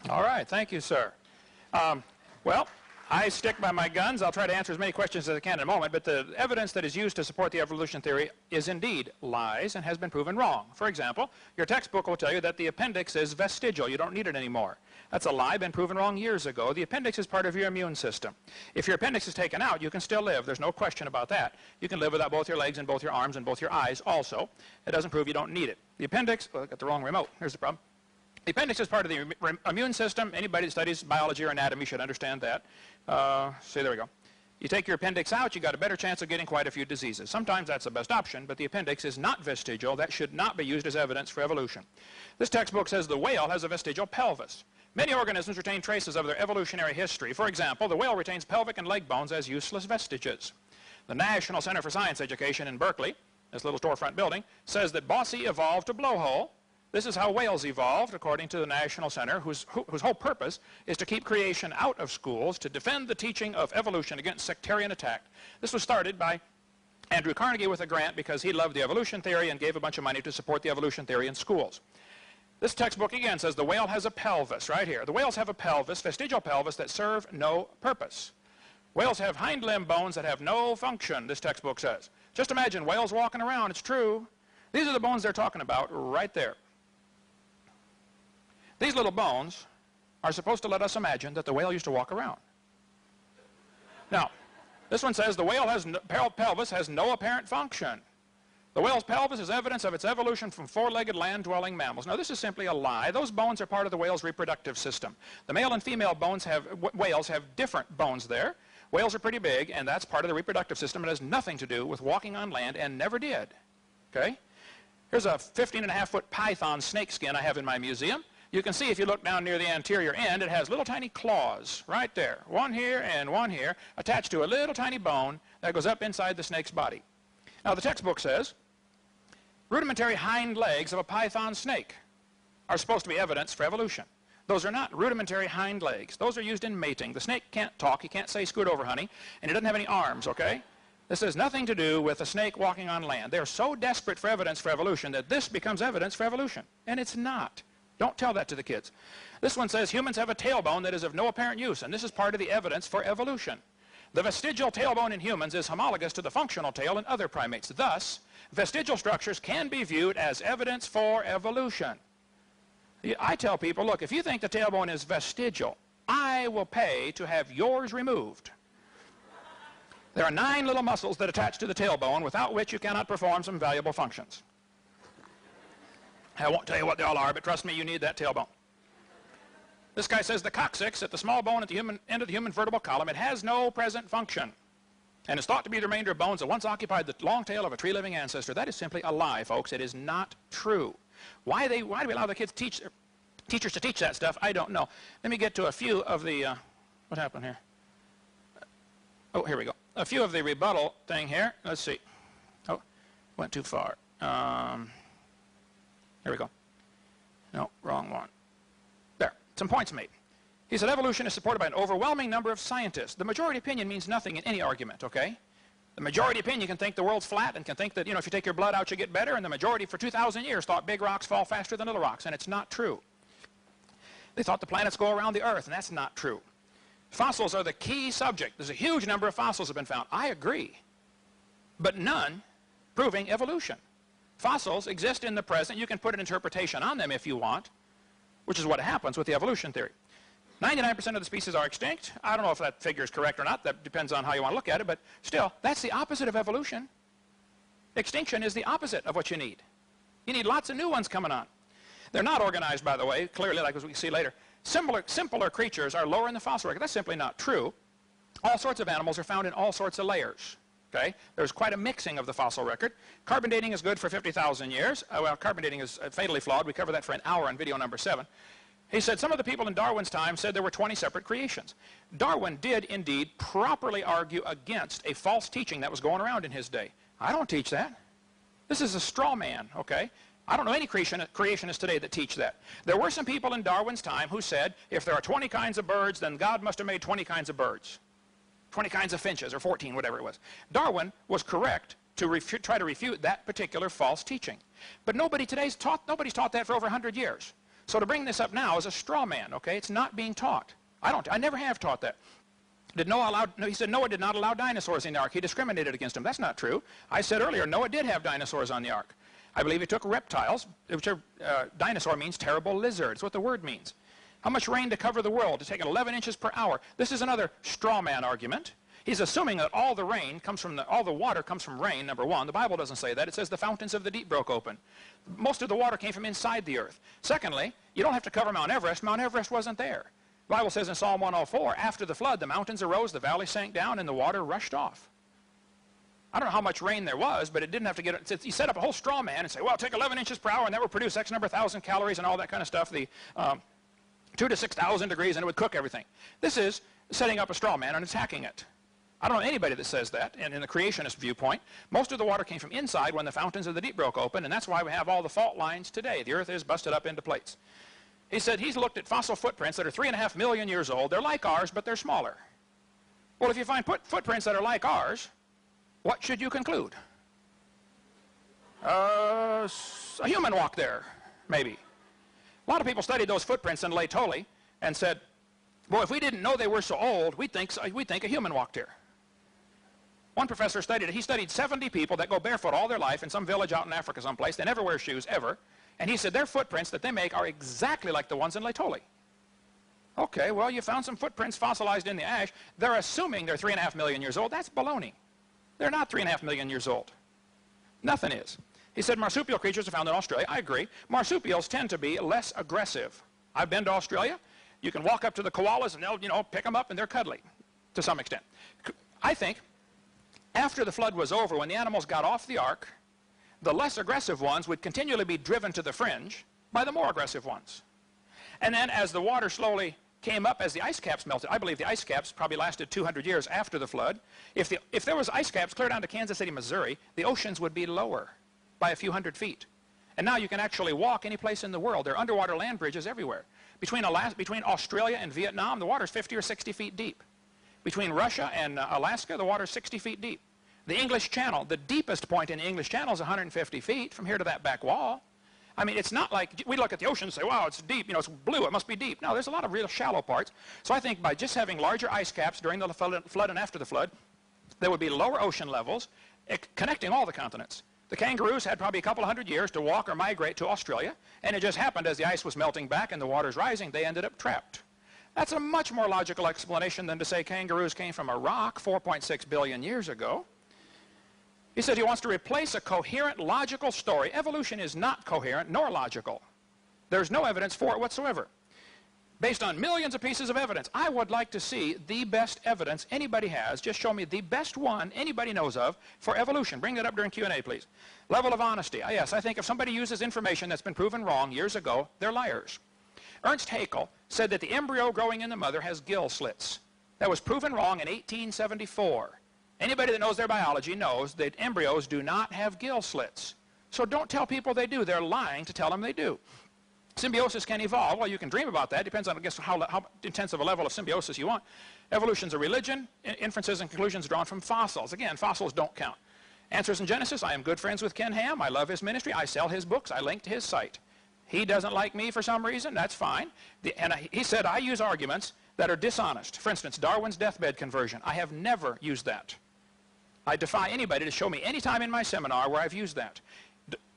All right, thank you, sir. Well, I stick by my guns. I'll try to answer as many questions as I can in a moment, but the evidence that is used to support the evolution theory is indeed lies and has been proven wrong. For example, your textbook will tell you that the appendix is vestigial. You don't need it anymore. That's a lie, been proven wrong years ago. The appendix is part of your immune system. If your appendix is taken out, you can still live. There's no question about that. You can live without both your legs and both your arms and both your eyes also. It doesn't prove you don't need it. The appendix, well, I got the wrong remote. Here's the problem. The appendix is part of the immune system. Anybody that studies biology or anatomy should understand that. There we go. You take your appendix out, you got a better chance of getting quite a few diseases. Sometimes that's the best option, but the appendix is not vestigial. That should not be used as evidence for evolution. This textbook says the whale has a vestigial pelvis. Many organisms retain traces of their evolutionary history. For example, the whale retains pelvic and leg bones as useless vestiges. The National Center for Science Education in Berkeley, this little storefront building, says that Bossy evolved a blowhole. This is how whales evolved, according to the National Center, whose whole purpose is to keep creation out of schools, to defend the teaching of evolution against sectarian attack. This was started by Andrew Carnegie with a grant because he loved the evolution theory and gave a bunch of money to support the evolution theory in schools. This textbook again says the whale has a pelvis, right here. The whales have a pelvis, vestigial pelvis, that serve no purpose. Whales have hind limb bones that have no function, this textbook says. Just imagine whales walking around, it's true. These are the bones they're talking about right there. These little bones are supposed to let us imagine that the whale used to walk around. Now, this one says the whale pelvis has no apparent function. The whale's pelvis is evidence of its evolution from four-legged land-dwelling mammals. Now, this is simply a lie. Those bones are part of the whale's reproductive system. The male and female whales have different bones there. Whales are pretty big, and that's part of the reproductive system. It has nothing to do with walking on land and never did. Okay? Here's a 15.5-foot python snake skin I have in my museum. You can see if you look down near the anterior end, it has little tiny claws right there. One here and one here, attached to a little tiny bone that goes up inside the snake's body. Now, the textbook says, rudimentary hind legs of a python snake are supposed to be evidence for evolution. Those are not rudimentary hind legs. Those are used in mating. The snake can't talk. He can't say scoot over, honey. And he doesn't have any arms, okay? This has nothing to do with a snake walking on land. They're so desperate for evidence for evolution that this becomes evidence for evolution. And it's not. Don't tell that to the kids. This one says humans have a tailbone that is of no apparent use, and this is part of the evidence for evolution. The vestigial tailbone in humans is homologous to the functional tail in other primates. Thus, vestigial structures can be viewed as evidence for evolution. I tell people, look, if you think the tailbone is vestigial, I will pay to have yours removed. There are 9 little muscles that attach to the tailbone without which you cannot perform some valuable functions. I won't tell you what they all are, but trust me, you need that tailbone. This guy says the coccyx at the small bone at the end of the human vertebral column, it has no present function. And it's thought to be the remainder of bones that once occupied the long tail of a tree-living ancestor. That is simply a lie, folks. It is not true. Why do we allow the kids teachers to teach that stuff? I don't know. Let me get to a few of the, what happened here? Oh, here we go. A few of the rebuttal thing here. Let's see. Oh, went too far. Here we go. No, wrong one. There, some points made. He said evolution is supported by an overwhelming number of scientists. The majority opinion means nothing in any argument, okay? The majority opinion can think the world's flat and can think that, you know, if you take your blood out, you get better, and the majority for 2,000 years thought big rocks fall faster than little rocks, and it's not true. They thought the planets go around the Earth, and that's not true. Fossils are the key subject. There's a huge number of fossils have been found. I agree, but none proving evolution. Fossils exist in the present. You can put an interpretation on them if you want, which is what happens with the evolution theory. 99% of the species are extinct. I don't know if that figure is correct or not. That depends on how you want to look at it, but still, that's the opposite of evolution. Extinction is the opposite of what you need. You need lots of new ones coming on. They're not organized, by the way, clearly, like as we can see later. Simpler creatures are lower in the fossil record. That's simply not true. All sorts of animals are found in all sorts of layers. Okay? There's quite a mixing of the fossil record. Carbon dating is good for 50,000 years. Well, carbon dating is fatally flawed. We cover that for an hour in video number 7. He said some of the people in Darwin's time said there were 20 separate creations. Darwin did indeed properly argue against a false teaching that was going around in his day. I don't teach that. This is a straw man, okay? I don't know any creationists today that teach that. There were some people in Darwin's time who said if there are 20 kinds of birds, then God must have made 20 kinds of birds. 20 kinds of finches, or 14, whatever it was. Darwin was correct to try to refute that particular false teaching. But nobody's taught that for over 100 years. So to bring this up now is a straw man, okay? It's not being taught. I never have taught that. He said Noah did not allow dinosaurs in the ark. He discriminated against them. That's not true. I said earlier Noah did have dinosaurs on the ark. I believe he took reptiles, which are, dinosaur means terrible lizards, what the word means. How much rain to cover the world? To take it 11 inches per hour. This is another straw man argument. He's assuming that all the water comes from rain, number one. The Bible doesn't say that. It says the fountains of the deep broke open. Most of the water came from inside the earth. Secondly, you don't have to cover Mount Everest. Mount Everest wasn't there. The Bible says in Psalm 104, after the flood, the mountains arose, the valley sank down, and the water rushed off. I don't know how much rain there was, but it didn't have to get it. You set up a whole straw man and say, well, take 11 inches per hour, and that will produce X number of thousand calories and all that kind of stuff, the 2 to 6,000 degrees, and it would cook everything. This is setting up a straw man and attacking it. I don't know anybody that says that, and in the creationist viewpoint, most of the water came from inside when the fountains of the deep broke open, and that's why we have all the fault lines today. The earth is busted up into plates. He said he's looked at fossil footprints that are 3.5 million years old. They're like ours, but they're smaller. Well, if you find footprints that are like ours, what should you conclude? A human walked there, maybe. A lot of people studied those footprints in Laetoli and said, well, if we didn't know they were so old, we'd think a human walked here. One professor studied it. He studied 70 people that go barefoot all their life in some village out in Africa someplace. They never wear shoes, ever. And he said their footprints that they make are exactly like the ones in Laetoli. Okay, well, you found some footprints fossilized in the ash. They're assuming they're 3.5 million years old. That's baloney. They're not 3.5 million years old. Nothing is. He said marsupial creatures are found in Australia. I agree. Marsupials tend to be less aggressive. I've been to Australia. You can walk up to the koalas and they'll, pick them up and they're cuddly to some extent. I think after the flood was over, when the animals got off the ark, the less aggressive ones would continually be driven to the fringe by the more aggressive ones. And then as the water slowly came up, as the ice caps melted, I believe the ice caps probably lasted 200 years after the flood. If there was ice caps clear down to Kansas City, Missouri, the oceans would be lower by a few hundred feet. And now you can actually walk any place in the world. There are underwater land bridges everywhere. Between Australia and Vietnam, the water's 50 or 60 feet deep. Between Russia and Alaska, the water's 60 feet deep. The English Channel, the deepest point in the English Channel is 150 feet from here to that back wall. I mean, it's not like we look at the ocean and say, wow, it's deep, it's blue, it must be deep. No, there's a lot of real shallow parts. So I think by just having larger ice caps during the flood and after the flood, there would be lower ocean levels connecting all the continents. The kangaroos had probably a couple of hundred years to walk or migrate to Australia, and it just happened as the ice was melting back and the water's rising, they ended up trapped. That's a much more logical explanation than to say kangaroos came from a rock 4.6 billion years ago. He said he wants to replace a coherent, logical story. Evolution is not coherent nor logical. There's no evidence for it whatsoever. Based on millions of pieces of evidence, I would like to see the best evidence anybody has. Just show me the best one anybody knows of for evolution. Bring that up during Q&A, please. Level of honesty. Yes, I think if somebody uses information that's been proven wrong years ago, they're liars. Ernst Haeckel said that the embryo growing in the mother has gill slits. That was proven wrong in 1874. Anybody that knows their biology knows that embryos do not have gill slits. So don't tell people they do. They're lying to tell them they do. Symbiosis can evolve. Well, you can dream about that. Depends on, I guess, how intensive a level of symbiosis you want. Evolution's a religion. Inferences and conclusions drawn from fossils. Again, fossils don't count. Answers in Genesis. I am good friends with Ken Ham. I love his ministry. I sell his books. I link to his site. He doesn't like me for some reason. That's fine. He said I use arguments that are dishonest. For instance, Darwin's deathbed conversion. I have never used that. I defy anybody to show me any time in my seminar where I've used that.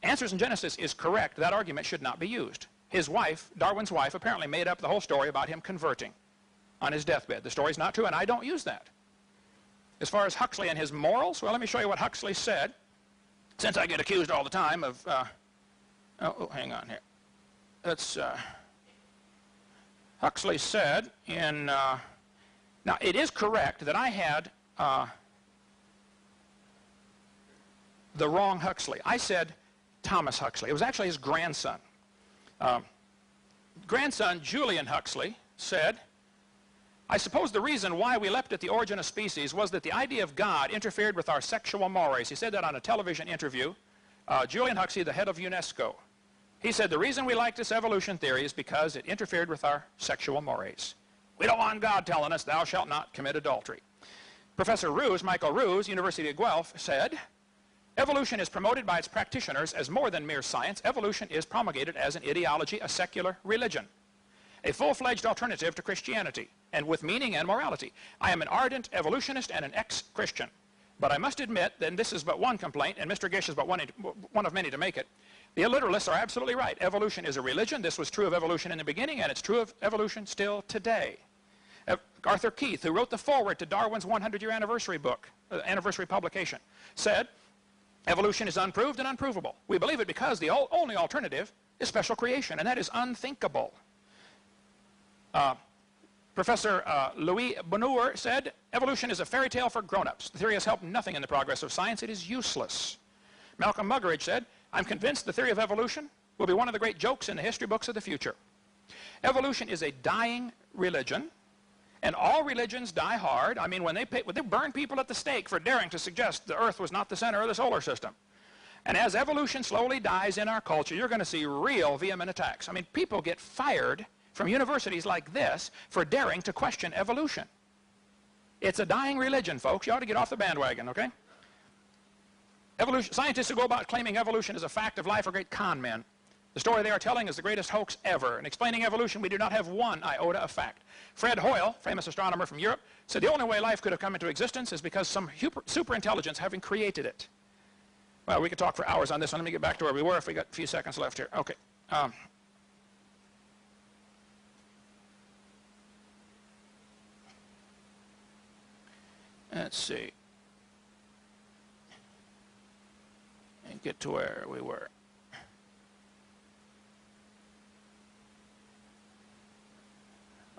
Answers in Genesis is correct. That argument should not be used. His wife, Darwin's wife, apparently made up the whole story about him converting on his deathbed. The story's not true, and I don't use that. As far as Huxley and his morals, well, let me show you what Huxley said, since I get accused all the time of, hang on here. That's, Huxley said in, now it is correct that I had the wrong Huxley. I said Thomas Huxley. It was actually his grandson. Grandson Julian Huxley said, I suppose the reason why we leapt at the origin of species was that the idea of God interfered with our sexual mores. He said that on a television interview. Julian Huxley, the head of UNESCO. He said the reason we like this evolution theory is because it interfered with our sexual mores. We don't want God telling us thou shalt not commit adultery. Professor Roos, Michael Roos, University of Guelph, said, evolution is promoted by its practitioners as more than mere science. Evolution is promulgated as an ideology, a secular religion, a full-fledged alternative to Christianity, and with meaning and morality. I am an ardent evolutionist and an ex-Christian. But I must admit, and this is but one complaint, and Mr. Gish is but one of many to make it, the illiteralists are absolutely right. Evolution is a religion. This was true of evolution in the beginning, and it's true of evolution still today. Arthur Keith, who wrote the foreword to Darwin's 100-year anniversary book, anniversary publication, said, evolution is unproved and unprovable. We believe it because the only alternative is special creation, and that is unthinkable. Professor Louis Bonheur said, evolution is a fairy tale for grown-ups. The theory has helped nothing in the progress of science. It is useless. Malcolm Muggeridge said, I'm convinced the theory of evolution will be one of the great jokes in the history books of the future. Evolution is a dying religion, and all religions die hard. I mean, when they burn people at the stake for daring to suggest the Earth was not the center of the solar system. And as evolution slowly dies in our culture, you're going to see real vehement attacks. I mean, people get fired from universities like this for daring to question evolution. It's a dying religion, folks. You ought to get off the bandwagon, okay? Evolution, scientists who go about claiming evolution as a fact of life are great con men. The story they are telling is the greatest hoax ever. In explaining evolution, we do not have one iota of fact. Fred Hoyle, famous astronomer from Europe, said the only way life could have come into existence is because some superintelligence having created it. Well, we could talk for hours on this one. Let me get back to where we were if we got a few seconds left here. Okay. Let's see. And get to where we were.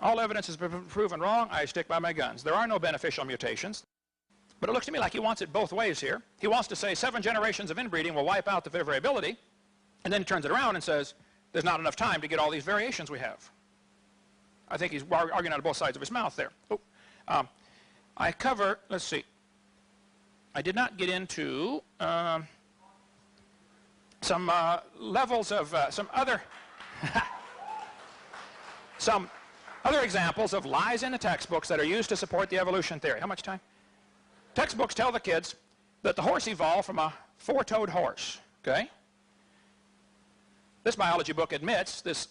All evidence has been proven wrong. I stick by my guns. There are no beneficial mutations. But it looks to me like he wants it both ways here. He wants to say 7 generations of inbreeding will wipe out the variability, and then he turns it around and says there's not enough time to get all these variations we have. I think he's arguing out of both sides of his mouth there. Oh, I cover, let's see, I did not get into some levels of some other examples of lies in the textbooks that are used to support the evolution theory. How much time? Textbooks tell the kids that the horse evolved from a 4-toed horse, okay? This biology book admits this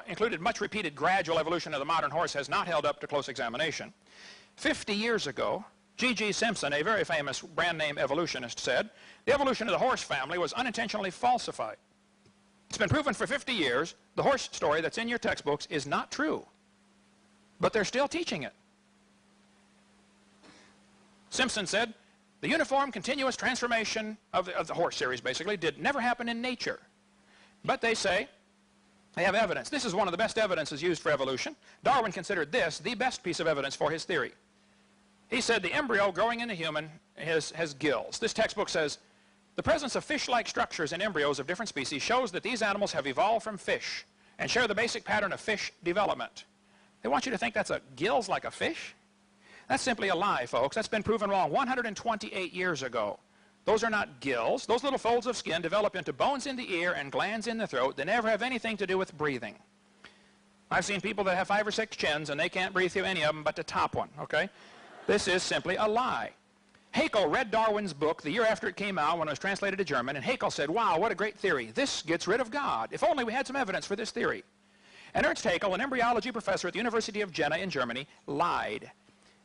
included much repeated gradual evolution of the modern horse has not held up to close examination. 50 years ago, G.G. Simpson, a very famous brand name evolutionist, said the evolution of the horse family was unintentionally falsified. It's been proven for 50 years the horse story that's in your textbooks is not true, but they're still teaching it. Simpson said the uniform continuous transformation of the horse series basically never happen in nature. But they say they have evidence. This is one of the best evidences used for evolution. Darwin considered this the best piece of evidence for his theory. He said the embryo growing in the human has gills. This textbook says the presence of fish-like structures in embryos of different species shows that these animals have evolved from fish and share the basic pattern of fish development. They want you to think that's gills like a fish? That's simply a lie, folks. That's been proven wrong 128 years ago. Those are not gills. Those little folds of skin develop into bones in the ear and glands in the throat. They never have anything to do with breathing. I've seen people that have 5 or 6 chins and they can't breathe through any of them but the top one, okay? This is simply a lie. Haeckel read Darwin's book the year after it came out when it was translated to German, and Haeckel said, wow, what a great theory. This gets rid of God. If only we had some evidence for this theory. And Ernst Haeckel, an embryology professor at the University of Jena in Germany, lied.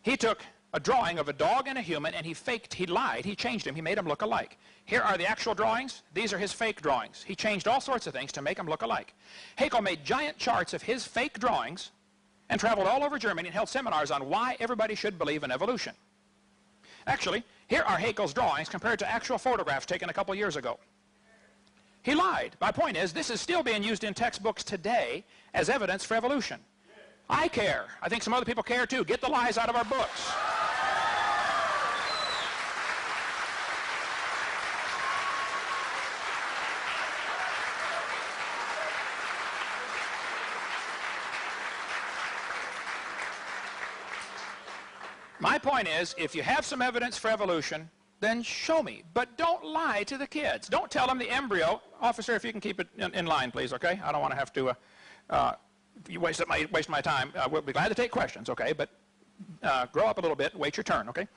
He took a drawing of a dog and a human, and he lied, he changed him, he made them look alike. Here are the actual drawings, these are his fake drawings. He changed all sorts of things to make them look alike. Haeckel made giant charts of his fake drawings and traveled all over Germany and held seminars on why everybody should believe in evolution. Actually, here are Haeckel's drawings compared to actual photographs taken a couple years ago. He lied. My point is, this is still being used in textbooks today as evidence for evolution. I care. I think some other people care too. Get the lies out of our books. My point is, if you have some evidence for evolution, then show me. But don't lie to the kids. Don't tell them the embryo. Officer, if you can keep it in line, please, okay? I don't want to have to you waste my time. We'll be glad to take questions, okay? But grow up a little bit, wait your turn, okay?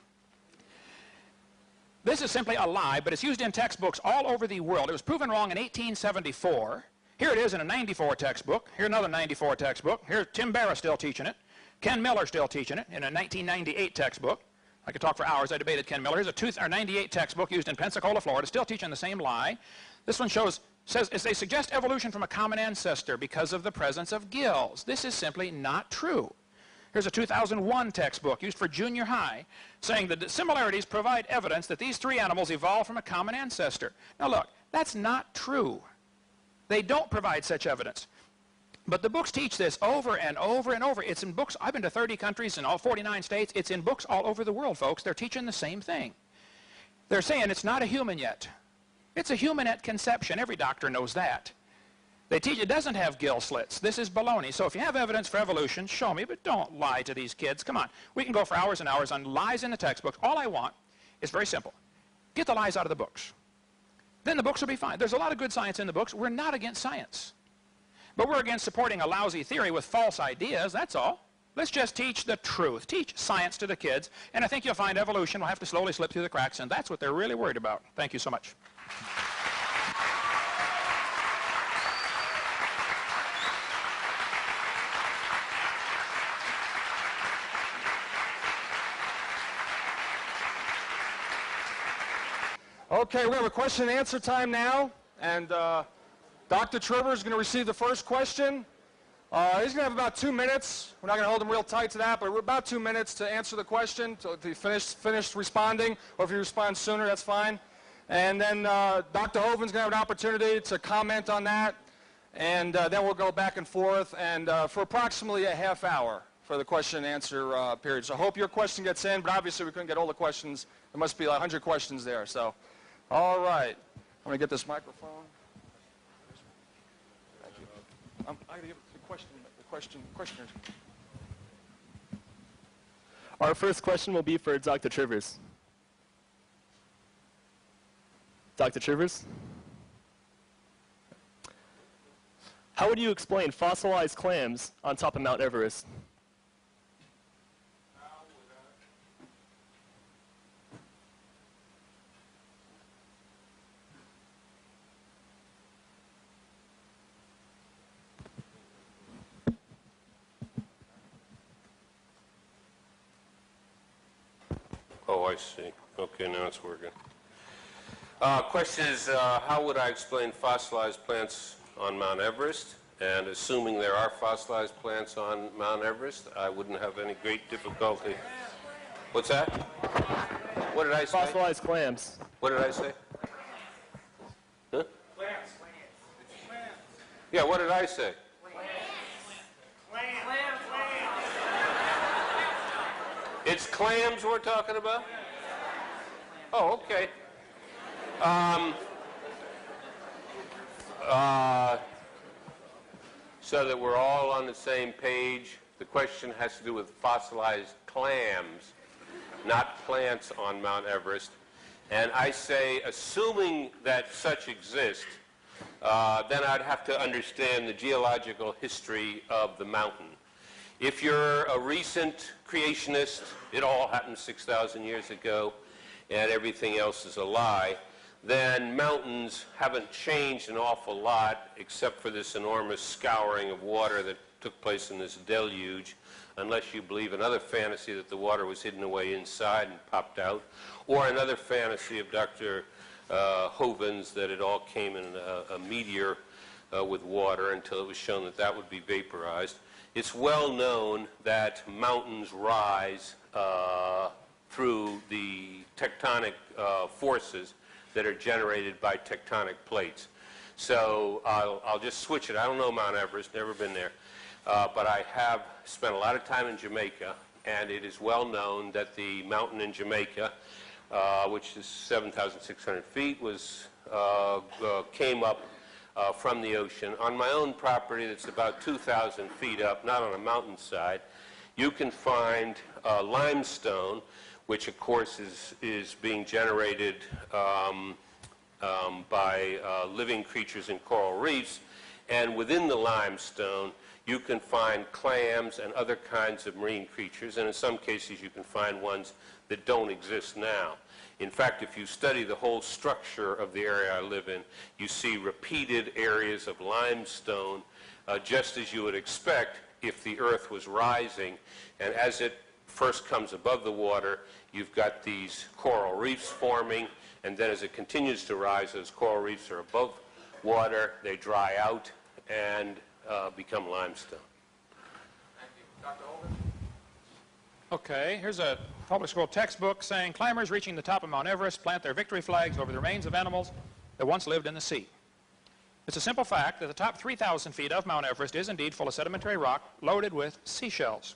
This is simply a lie, but it's used in textbooks all over the world. It was proven wrong in 1874. Here it is in a 94 textbook. Here's another 94 textbook. Here's Tim Barra still teaching it. Ken Miller still teaching it in a 1998 textbook. I could talk for hours. I debated Ken Miller. Here's a 98 textbook used in Pensacola, Florida, still teaching the same lie. This one says they suggest evolution from a common ancestor because of the presence of gills. This is simply not true. Here's a 2001 textbook used for junior high saying that the similarities provide evidence that these 3 animals evolved from a common ancestor. Now look, that's not true. They don't provide such evidence. But the books teach this over and over and over. It's in books. I've been to 30 countries in all 49 states. It's in books all over the world, folks. They're teaching the same thing. They're saying it's not a human yet. It's a human at conception. Every doctor knows that. They teach it doesn't have gill slits. This is baloney. So if you have evidence for evolution, show me, but don't lie to these kids. Come on. We can go for hours and hours on lies in the textbooks. All I want is very simple. Get the lies out of the books. Then the books will be fine. There's a lot of good science in the books. We're not against science. But we're against supporting a lousy theory with false ideas, that's all. Let's just teach the truth. Teach science to the kids, and I think you'll find evolution will have to slowly slip through the cracks, and that's what they're really worried about. Thank you so much. Okay, we have a question and answer time now, and Dr. Trivers is going to receive the first question. He's going to have about 2 minutes. We're not going to hold him real tight to that, but we're about 2 minutes to answer the question, to finish responding, or if you respond sooner, that's fine. And then Dr. Hovind's going to have an opportunity to comment on that, and then we'll go back and forth, and for approximately a half hour for the question and answer period. So I hope your question gets in, but obviously we couldn't get all the questions. There must be like 100 questions there. So, all right. I'm going to get this microphone. Thank you. I'm going to give the questioners. Our first question will be for Dr. Trivers. Dr. Trivers? How would you explain fossilized clams on top of Mount Everest? Oh, I see. Okay, now it's working. Question is, how would I explain fossilized plants on Mount Everest? And assuming there are fossilized plants on Mount Everest, I wouldn't have any great difficulty. What's that? What did I say? Fossilized clams. What did I say? Huh? Plants. Yeah, what did I say? It's clams we're talking about? Oh, okay. So that we're all on the same page, the question has to do with fossilized clams, not plants on Mount Everest. And I say, assuming that such exist, then I'd have to understand the geological history of the mountain. If you're a recent creationist, it all happened 6,000 years ago, and everything else is a lie, then mountains haven't changed an awful lot, except for this enormous scouring of water that took place in this deluge, unless you believe another fantasy that the water was hidden away inside and popped out, or another fantasy of Dr. Hovind's that it all came in a meteor with water until it was shown that that would be vaporized. It's well known that mountains rise through the tectonic forces that are generated by tectonic plates. So I'll just switch it. I don't know Mount Everest, never been there. But I have spent a lot of time in Jamaica, and it is well known that the mountain in Jamaica, which is 7,600 feet, came up from the ocean. On my own property that's about 2,000 feet up, not on a mountainside, you can find limestone, which of course is being generated by living creatures in coral reefs. And within the limestone, you can find clams and other kinds of marine creatures, and in some cases you can find ones that don't exist now. In fact, if you study the whole structure of the area I live in, you see repeated areas of limestone, just as you would expect if the earth was rising. And as it first comes above the water, you've got these coral reefs forming, and then as it continues to rise, those coral reefs are above water, they dry out and become limestone. Thank you. Dr. Hovind? Okay, here's a public school textbook saying climbers reaching the top of Mount Everest plant their victory flags over the remains of animals that once lived in the sea. It's a simple fact that the top 3,000 feet of Mount Everest is indeed full of sedimentary rock loaded with seashells.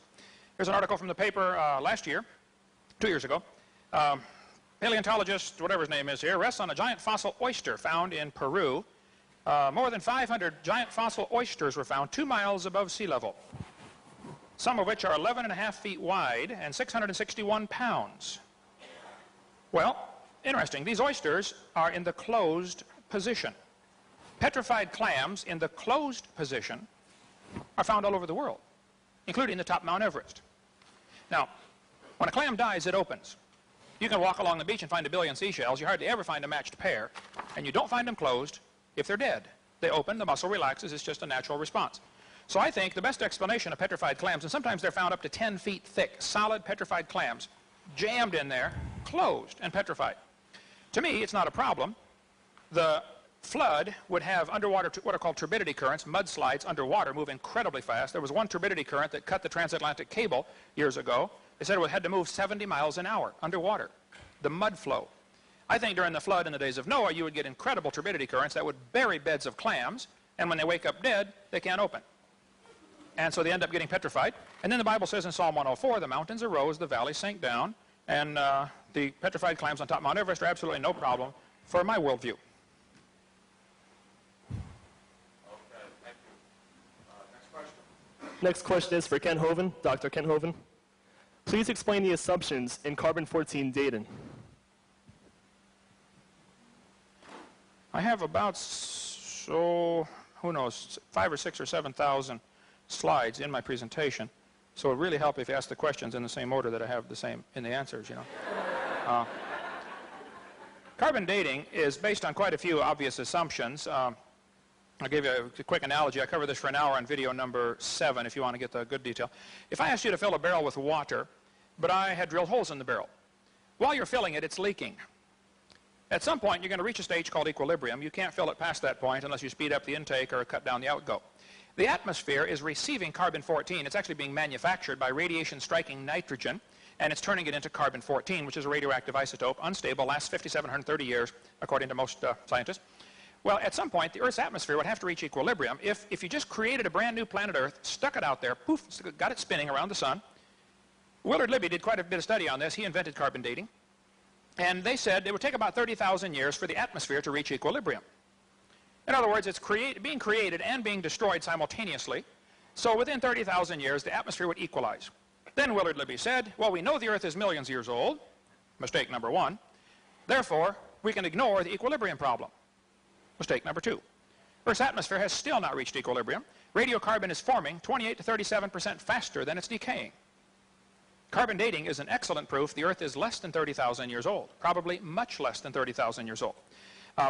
Here's an article from the paper last year, 2 years ago. Paleontologist, whatever his name is here, rests on a giant fossil oyster found in Peru. More than 500 giant fossil oysters were found 2 miles above sea level, some of which are 11.5 feet wide and 661 pounds. Well, interesting. These oysters are in the closed position. Petrified clams in the closed position are found all over the world, including the top of Mount Everest. Now, when a clam dies, it opens. You can walk along the beach and find a billion seashells. You hardly ever find a matched pair, and you don't find them closed if they're dead. They open, the muscle relaxes, it's just a natural response. So I think the best explanation of petrified clams, and sometimes they're found up to 10 feet thick, solid petrified clams, jammed in there, closed and petrified. To me, it's not a problem. The flood would have underwater, what are called turbidity currents, mudslides underwater, move incredibly fast. There was one turbidity current that cut the transatlantic cable years ago. They said it had to move 70 miles an hour underwater, the mud flow. I think during the flood in the days of Noah, you would get incredible turbidity currents that would bury beds of clams, and when they wake up dead, they can't open. And so they end up getting petrified. And then the Bible says in Psalm 104, the mountains arose, the valleys sank down, and the petrified clams on top of Mount Everest are absolutely no problem for my worldview. Okay, thank you. Next question. Next question is for Ken Hovind, Dr. Ken Hovind. Please explain the assumptions in carbon-14 dating. I have about, so, who knows, 5,000 or 6,000 or 7,000 slides in my presentation. So it would really help if you ask the questions in the same order that I have the same in the answers, you know. Carbon dating is based on quite a few obvious assumptions. I'll give you a quick analogy. I covered this for an hour on video number 7 if you want to get the good detail. If I asked you to fill a barrel with water, but I had drilled holes in the barrel, while you're filling it, it's leaking. At some point, you're going to reach a stage called equilibrium. You can't fill it past that point unless you speed up the intake or cut down the outgo. The atmosphere is receiving carbon-14. It's actually being manufactured by radiation striking nitrogen, and it's turning it into carbon-14, which is a radioactive isotope, unstable, lasts 5,730 years, according to most scientists. Well, at some point, the Earth's atmosphere would have to reach equilibrium. If you just created a brand new planet Earth, stuck it out there, poof, got it spinning around the sun. Willard Libby did quite a bit of study on this. He invented carbon dating. And they said it would take about 30,000 years for the atmosphere to reach equilibrium. In other words, it's being created and being destroyed simultaneously. So within 30,000 years, the atmosphere would equalize. Then Willard Libby said, well, we know the Earth is millions of years old. Mistake number 1. Therefore, we can ignore the equilibrium problem. Mistake number 2. Earth's atmosphere has still not reached equilibrium. Radiocarbon is forming 28 to 37% faster than it's decaying. Carbon dating is an excellent proof the Earth is less than 30,000 years old, probably much less than 30,000 years old.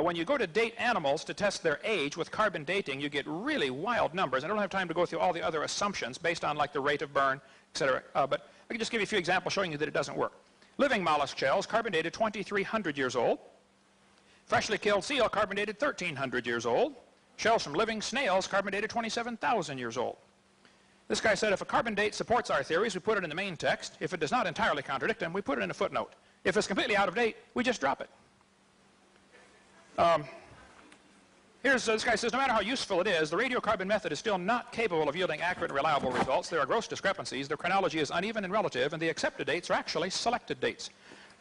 When you go to date animals to test their age with carbon dating, you get really wild numbers. I don't have time to go through all the other assumptions based on like the rate of burn, etc. But I can just give you a few examples showing you that it doesn't work. Living mollusk shells, carbon dated 2,300 years old. Freshly killed seal, carbon dated 1,300 years old. Shells from living snails, carbon dated 27,000 years old. This guy said if a carbon date supports our theories, we put it in the main text. If it does not entirely contradict them, we put it in a footnote. If it's completely out of date, we just drop it. This guy says, no matter how useful it is, the radiocarbon method is still not capable of yielding accurate and reliable results. There are gross discrepancies. The chronology is uneven and relative, and the accepted dates are actually selected dates.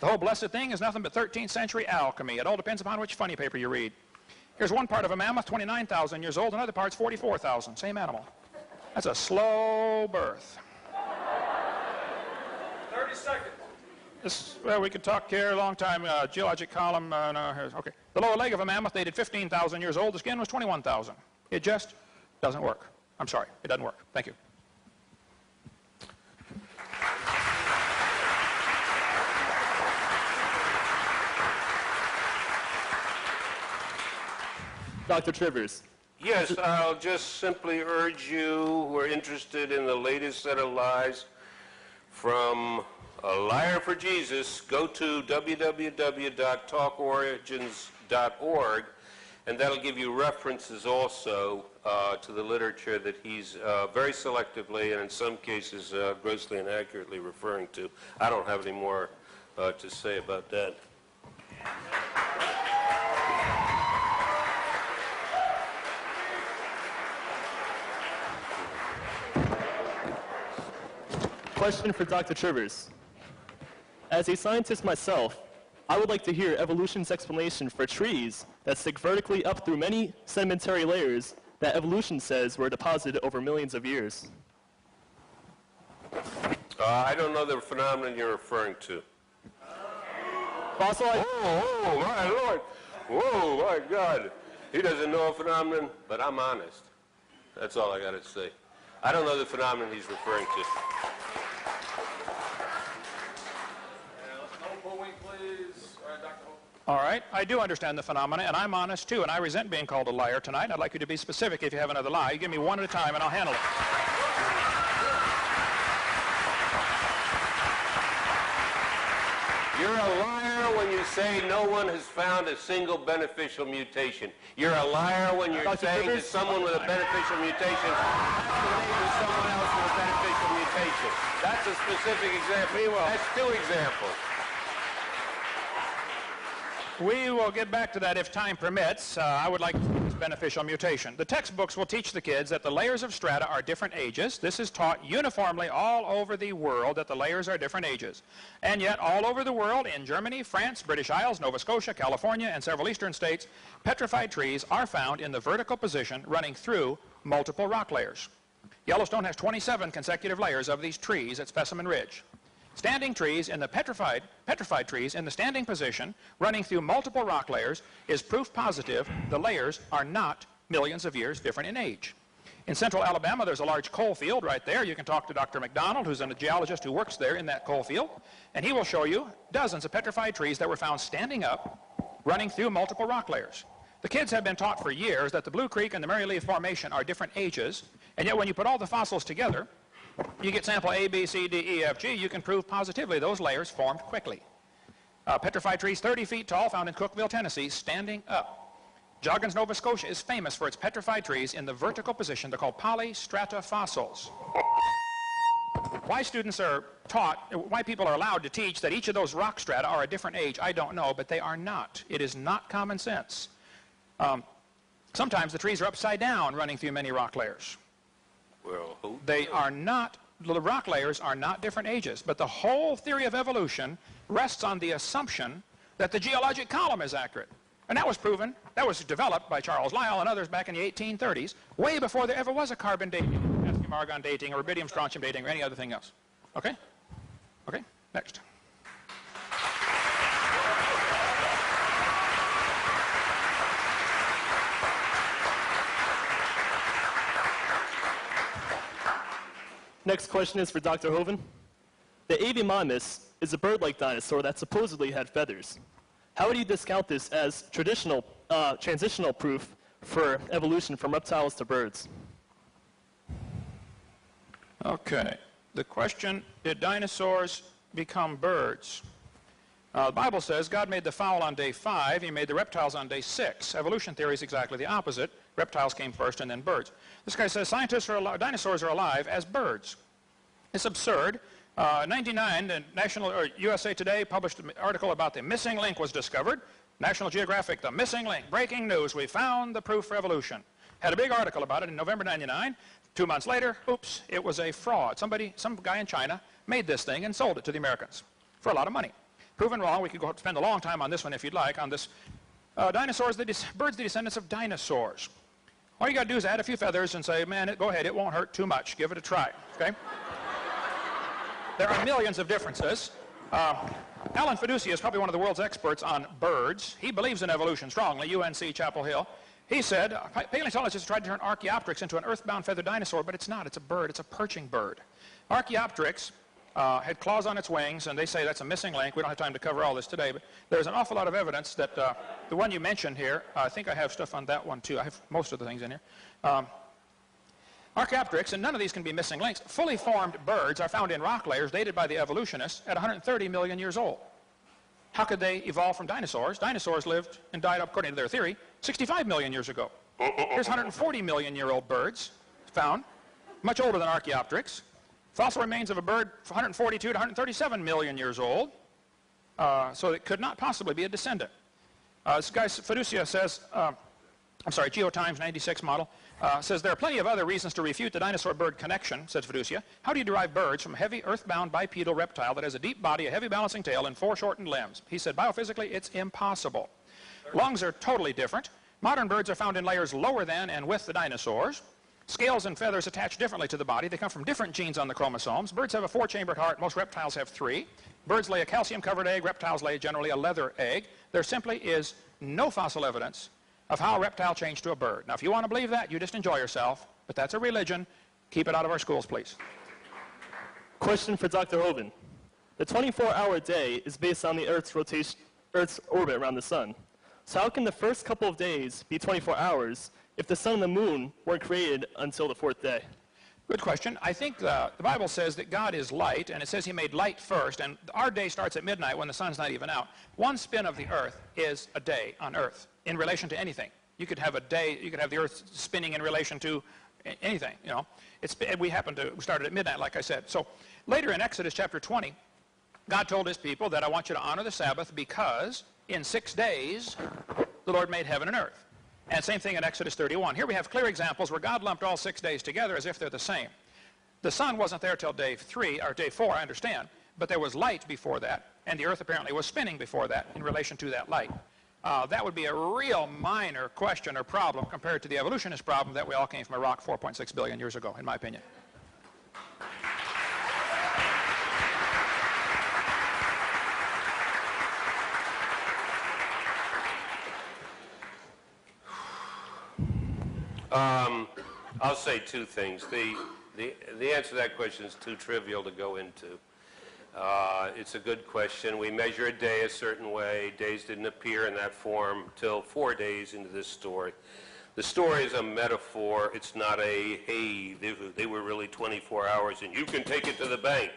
The whole blessed thing is nothing but 13th century alchemy. It all depends upon which funny paper you read. Here's one part of a mammoth, 29,000 years old. Another part's 44,000. Same animal. That's a slow birth. 30 seconds. Well, we could talk here a long time. Geologic column. Okay. The lower leg of a mammoth dated 15,000 years old. The skin was 21,000. It just doesn't work. I'm sorry. It doesn't work. Thank you. Dr. Trivers. Yes, I'll just simply urge you who are interested in the latest set of lies from A Liar for Jesus, go to www.talkorigins.org, and that'll give you references also to the literature that he's very selectively and in some cases grossly inaccurately referring to. I don't have any more to say about that. Question for Dr. Trivers. As a scientist myself, I would like to hear evolution's explanation for trees that stick vertically up through many sedimentary layers that evolution says were deposited over millions of years. I don't know the phenomenon you're referring to. Fossilized. Oh, my Lord. Whoa, my God. He doesn't know a phenomenon, but I'm honest. That's all I got to say. I don't know the phenomenon he's referring to. All right, I do understand the phenomena, and I'm honest too, and I resent being called a liar tonight. I'd like you to be specific if you have another lie. You give me one at a time, and I'll handle it. You're a liar when you to say no one has found a single beneficial mutation. You're a liar when you're Dr. saying that Trivers? someone with a beneficial mutation has related to someone else with a beneficial mutation. That's a specific example. That's 2 examples. We will get back to that if time permits. I would like to see this beneficial mutation. The textbooks will teach the kids that the layers of strata are different ages. This is taught uniformly all over the world, that the layers are different ages. And yet all over the world, in Germany, France, British Isles, Nova Scotia, California, and several eastern states, petrified trees are found in the vertical position running through multiple rock layers. Yellowstone has 27 consecutive layers of these trees at Specimen Ridge. Standing trees in the petrified trees in the standing position running through multiple rock layers is proof positive the layers are not millions of years different in age. In central Alabama, there's a large coal field right there. You can talk to Dr. McDonald, who's a geologist who works there in that coal field, and he will show you dozens of petrified trees that were found standing up, running through multiple rock layers. The kids have been taught for years that the Blue Creek and the Mary Lee Formation are different ages, and yet when you put all the fossils together, you get sample A, B, C, D, E, F, G, you can prove positively those layers formed quickly. Petrified trees 30 feet tall found in Cookeville, Tennessee, standing up. Joggins, Nova Scotia is famous for its petrified trees in the vertical position. They're called polystrata fossils. Why students are taught, why people are allowed to teach that each of those rock strata are a different age, I don't know, but they are not. It is not common sense. Sometimes the trees are upside down running through many rock layers. Well, They are not, the rock layers are not different ages, but the whole theory of evolution rests on the assumption that the geologic column is accurate. And that was proven, that was developed by Charles Lyell and others back in the 1830s, way before there ever was a carbon dating, potassium argon dating, or rubidium strontium dating, or any other thing else. Okay? Okay, next. Next question is for Dr. Hovind. The Avimonmus is a bird-like dinosaur that supposedly had feathers. How would you discount this as transitional proof for evolution from reptiles to birds? Okay. The question, did dinosaurs become birds? The Bible says God made the fowl on day 5, he made the reptiles on day 6. Evolution theory is exactly the opposite. Reptiles came first and then birds. This guy says dinosaurs are alive as birds. It's absurd. 1999, the USA Today published an article about the missing link was discovered. National Geographic, the missing link, breaking news, we found the proof for evolution. Had a big article about it in November 99. 2 months later, oops, it was a fraud. Some guy in China made this thing and sold it to the Americans for a lot of money. Proven wrong. We could go spend a long time on this one if you'd like, on this. Birds, the descendants of dinosaurs. All you got to do is add a few feathers and say, man, go ahead, it won't hurt too much. Give it a try, okay? There are millions of differences. Alan Fiducia is probably one of the world's experts on birds. He believes in evolution strongly, UNC Chapel Hill. He said, paleontologists tried to turn Archaeopteryx into an earthbound feathered dinosaur, but it's not. It's a bird. It's a perching bird. Archaeopteryx had claws on its wings, and they say that's a missing link. We don't have time to cover all this today, but there's an awful lot of evidence that the one you mentioned here, I think I have stuff on that one too. I have most of the things in here. Archaeopteryx, and none of these can be missing links, fully formed birds are found in rock layers dated by the evolutionists at 130 million years old. How could they evolve from dinosaurs? Dinosaurs lived and died, according to their theory, 65 million years ago. Here's 140 million year old birds found, much older than Archaeopteryx. Fossil remains of a bird 142 to 137 million years old, so it could not possibly be a descendant. This guy Fiducia says, GeoTimes 96 model, says there are plenty of other reasons to refute the dinosaur-bird connection, says Fiducia. How do you derive birds from a heavy earthbound bipedal reptile that has a deep body, a heavy balancing tail, and 4 shortened limbs? He said biophysically it's impossible. Lungs are totally different. Modern birds are found in layers lower than and with the dinosaurs. Scales and feathers attach differently to the body. They come from different genes on the chromosomes. Birds have a 4-chambered heart. Most reptiles have 3. Birds lay a calcium-covered egg. Reptiles lay generally a leather egg. There simply is no fossil evidence of how a reptile changed to a bird. Now, if you want to believe that, you just enjoy yourself, but that's a religion. Keep it out of our schools, please. Question for Dr. Hovind. The 24-hour day is based on the Earth's orbit around the sun. So how can the first couple of days be 24 hours if the sun and the moon weren't created until the 4th day? Good question. I think the Bible says that God is light, and it says he made light first, and our day starts at midnight when the sun's not even out. One spin of the earth is a day on earth in relation to anything. You could have a day, you could have the earth spinning in relation to anything, you know. We started at midnight, like I said. So later in Exodus chapter 20, God told his people that I want you to honor the Sabbath because in 6 days the Lord made heaven and earth. And same thing in Exodus 31. Here we have clear examples where God lumped all 6 days together as if they're the same. The sun wasn't there till day 3, or day 4, I understand, but there was light before that, and the earth apparently was spinning before that in relation to that light. That would be a real minor question or problem compared to the evolutionist problem that we all came from a rock 4.6 billion years ago, in my opinion. I'll say two things. The answer to that question is too trivial to go into. It's a good question. We measure a day a certain way. Days didn't appear in that form till 4 days into this story. The story is a metaphor. It's not a, hey, they were really 24 hours and you can take it to the bank.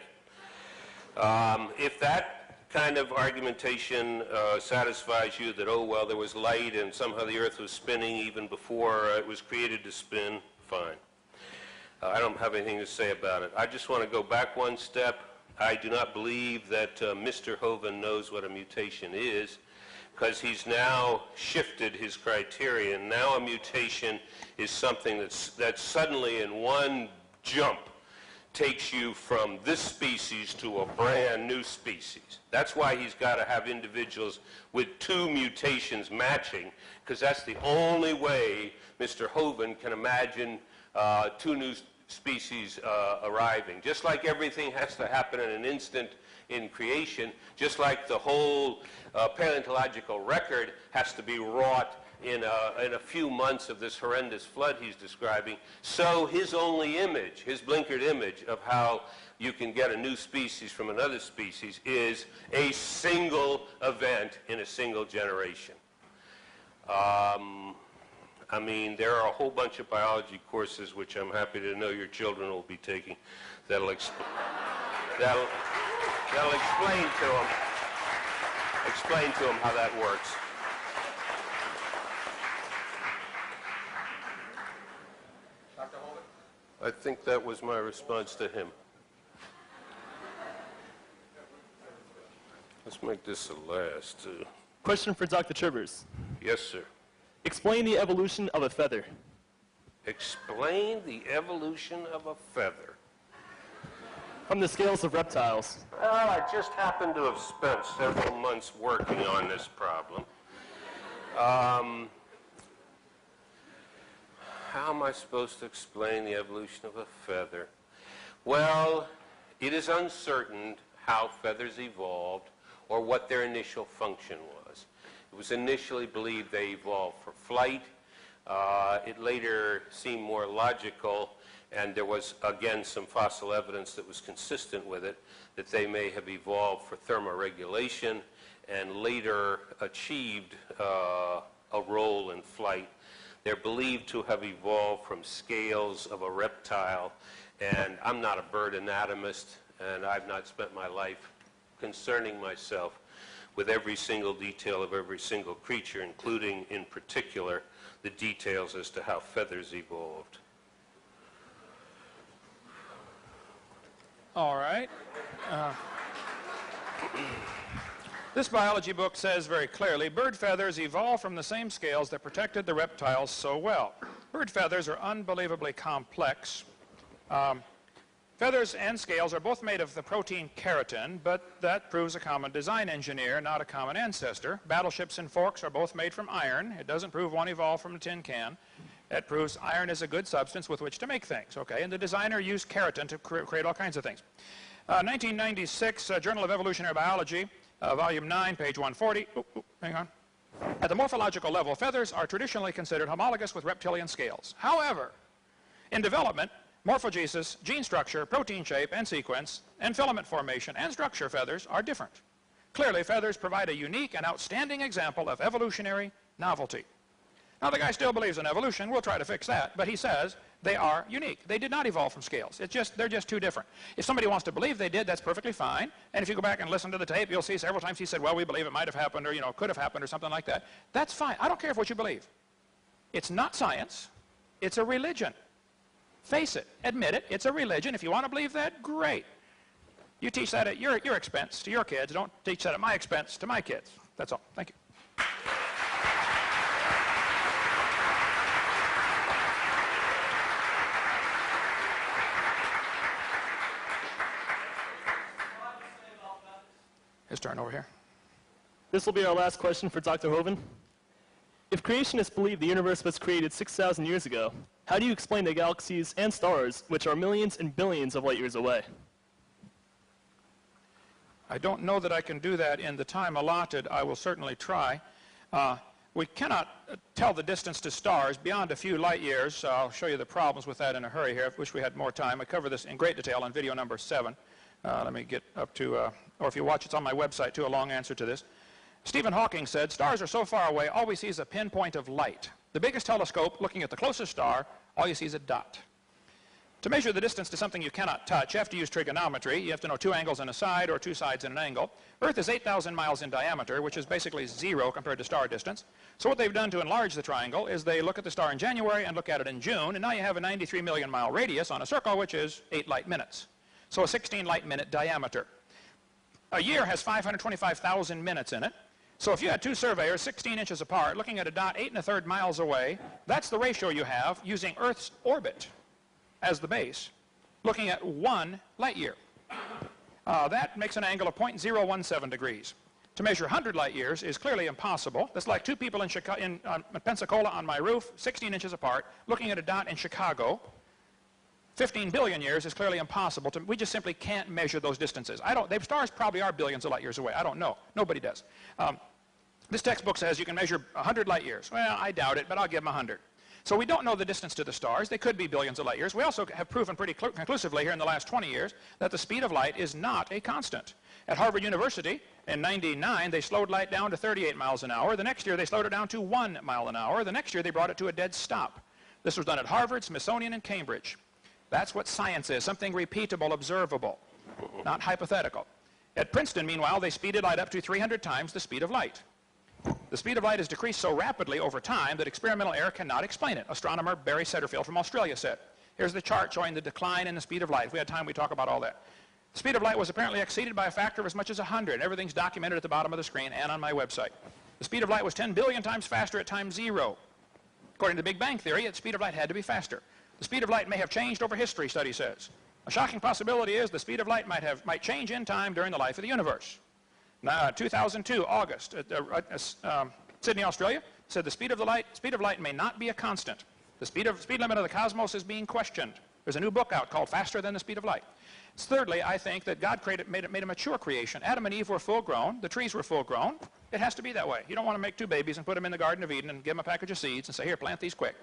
If that kind of argumentation satisfies you that, oh, well, there was light and somehow the earth was spinning even before it was created to spin, fine. I don't have anything to say about it. I just want to go back one step. I do not believe that Mr. Hovind knows what a mutation is, because he's now shifted his criterion. Now a mutation is something that suddenly in one jump takes you from this species to a brand new species. That's why he's got to have individuals with 2 mutations matching, because that's the only way Mr. Hovind can imagine 2 new species arriving. Just like everything has to happen in an instant in creation, just like the whole paleontological record has to be wrought in a few months of this horrendous flood he's describing, so his only image, his blinkered image of how you can get a new species from another species is a single event in a single generation. I mean, there are a whole bunch of biology courses which I'm happy to know your children will be taking that'll explain to them how that works. Dr. Hovind? I think that was my response to him. Let's make this a last. Question for Dr. Trivers. Yes, sir. Explain the evolution of a feather. Explain the evolution of a feather. From the scales of reptiles. Well, I just happen to have spent several months working on this problem. How am I supposed to explain the evolution of a feather? Well, it is uncertain how feathers evolved or what their initial function was. It was initially believed they evolved for flight. It later seemed more logical, and there was, again, some fossil evidence that was consistent with it, that they may have evolved for thermoregulation and later achieved a role in flight. They're believed to have evolved from scales of a reptile, and I'm not a bird anatomist, and I've not spent my life concerning myself with every single detail of every single creature, including, in particular, the details as to how feathers evolved. All right. This biology book says very clearly, bird feathers evolved from the same scales that protected the reptiles so well. Bird feathers are unbelievably complex. Feathers and scales are both made of the protein keratin, but that proves a common design engineer, not a common ancestor. Battleships and forks are both made from iron. It doesn't prove one evolved from a tin can. It proves iron is a good substance with which to make things, okay? And the designer used keratin to create all kinds of things. 1996, Journal of Evolutionary Biology, volume 9, page 140. Hang on. At the morphological level, feathers are traditionally considered homologous with reptilian scales. However, in development, morphogenesis, gene structure, protein shape and sequence, and filament formation and structure feathers are different. Clearly, feathers provide a unique and outstanding example of evolutionary novelty. Now, the guy still believes in evolution. We'll try to fix that. But he says They are unique. They did not evolve from scales. They're just too different. If somebody wants to believe they did, that's perfectly fine. And if you go back and listen to the tape, you'll see several times he said, well, we believe it might have happened, or, could have happened, or something like that. That's fine. I don't care what you believe. It's not science. It's a religion. Face it. Admit it. It's a religion. If you want to believe that, great. You teach that at your expense to your kids. Don't teach that at my expense to my kids. That's all. Thank you. His turn over here. This will be our last question for Dr. Hovind. If creationists believe the universe was created 6,000 years ago, how do you explain the galaxies and stars, which are millions and billions of light years away? I don't know that I can do that in the time allotted. I will certainly try. We cannot tell the distance to stars beyond a few light years. I'll show you the problems with that in a hurry here. I wish we had more time. I cover this in great detail on video number 7. Let me get up to, or if you watch, it's on my website too, a long answer to this. Stephen Hawking said, stars are so far away, all we see is a pinpoint of light. The biggest telescope, looking at the closest star, all you see is a dot. To measure the distance to something you cannot touch, you have to use trigonometry. You have to know 2 angles and a side, or 2 sides and an angle. Earth is 8,000 miles in diameter, which is basically 0 compared to star distance. So what they've done to enlarge the triangle is they look at the star in January and look at it in June, and now you have a 93 million mile radius on a circle, which is 8 light minutes. So a 16 light minute diameter. A year has 525,000 minutes in it. So if you had 2 surveyors 16 inches apart looking at a dot 8 1/3 miles away, that's the ratio you have using Earth's orbit as the base, looking at 1 light year. That makes an angle of 0.017 degrees. To measure 100 light years is clearly impossible. That's like 2 people in Pensacola on my roof, 16 inches apart, looking at a dot in Chicago. 15 billion years is clearly impossible. We just simply can't measure those distances. Stars probably are billions of light years away. I don't know. Nobody does. This textbook says you can measure 100 light years. Well, I doubt it, but I'll give them 100. So we don't know the distance to the stars. They could be billions of light years. We also have proven pretty conclusively here in the last 20 years that the speed of light is not a constant. At Harvard University, in '99, they slowed light down to 38 miles an hour. The next year, they slowed it down to 1 mile an hour. The next year, they brought it to a dead stop. This was done at Harvard, Smithsonian, and Cambridge. That's what science is, something repeatable, observable, not hypothetical. At Princeton, meanwhile, they speeded light up to 300 times the speed of light. The speed of light has decreased so rapidly over time that experimental error cannot explain it. Astronomer Barry Setterfield from Australia said. Here's the chart showing the decline in the speed of light. If we had time, we'd talk about all that. The speed of light was apparently exceeded by a factor of as much as 100. Everything's documented at the bottom of the screen and on my website. The speed of light was 10 billion times faster at time 0. According to the Big Bang Theory, the speed of light had to be faster. The speed of light may have changed over history, study says. A shocking possibility is the speed of light might change in time during the life of the universe. Now, 2002, August, Sydney, Australia, said the speed of light may not be a constant. The speed limit of the cosmos is being questioned. There's a new book out called Faster Than the Speed of Light. Thirdly, I think that God made a mature creation. Adam and Eve were full grown. The trees were full grown. It has to be that way. You don't want to make 2 babies and put them in the Garden of Eden and give them a package of seeds and say, here, plant these quick.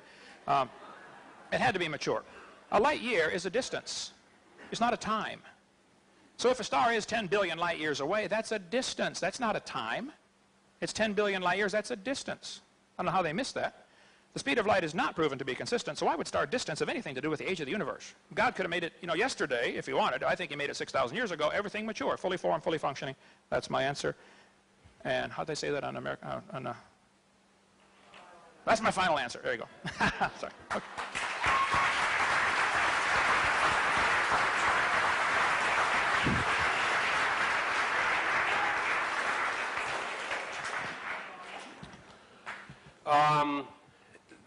It had to be mature. A light year is a distance. It's not a time. So if a star is 10 billion light years away, that's a distance. That's not a time. It's 10 billion light years. That's a distance. I don't know how they missed that. The speed of light is not proven to be consistent, so why would star distance have anything to do with the age of the universe? God could have made it, yesterday, if he wanted. I think he made it 6,000 years ago. Everything mature, fully formed, fully functioning. That's my answer. And how'd they say that on America? That's my final answer. There you go. Sorry. Okay.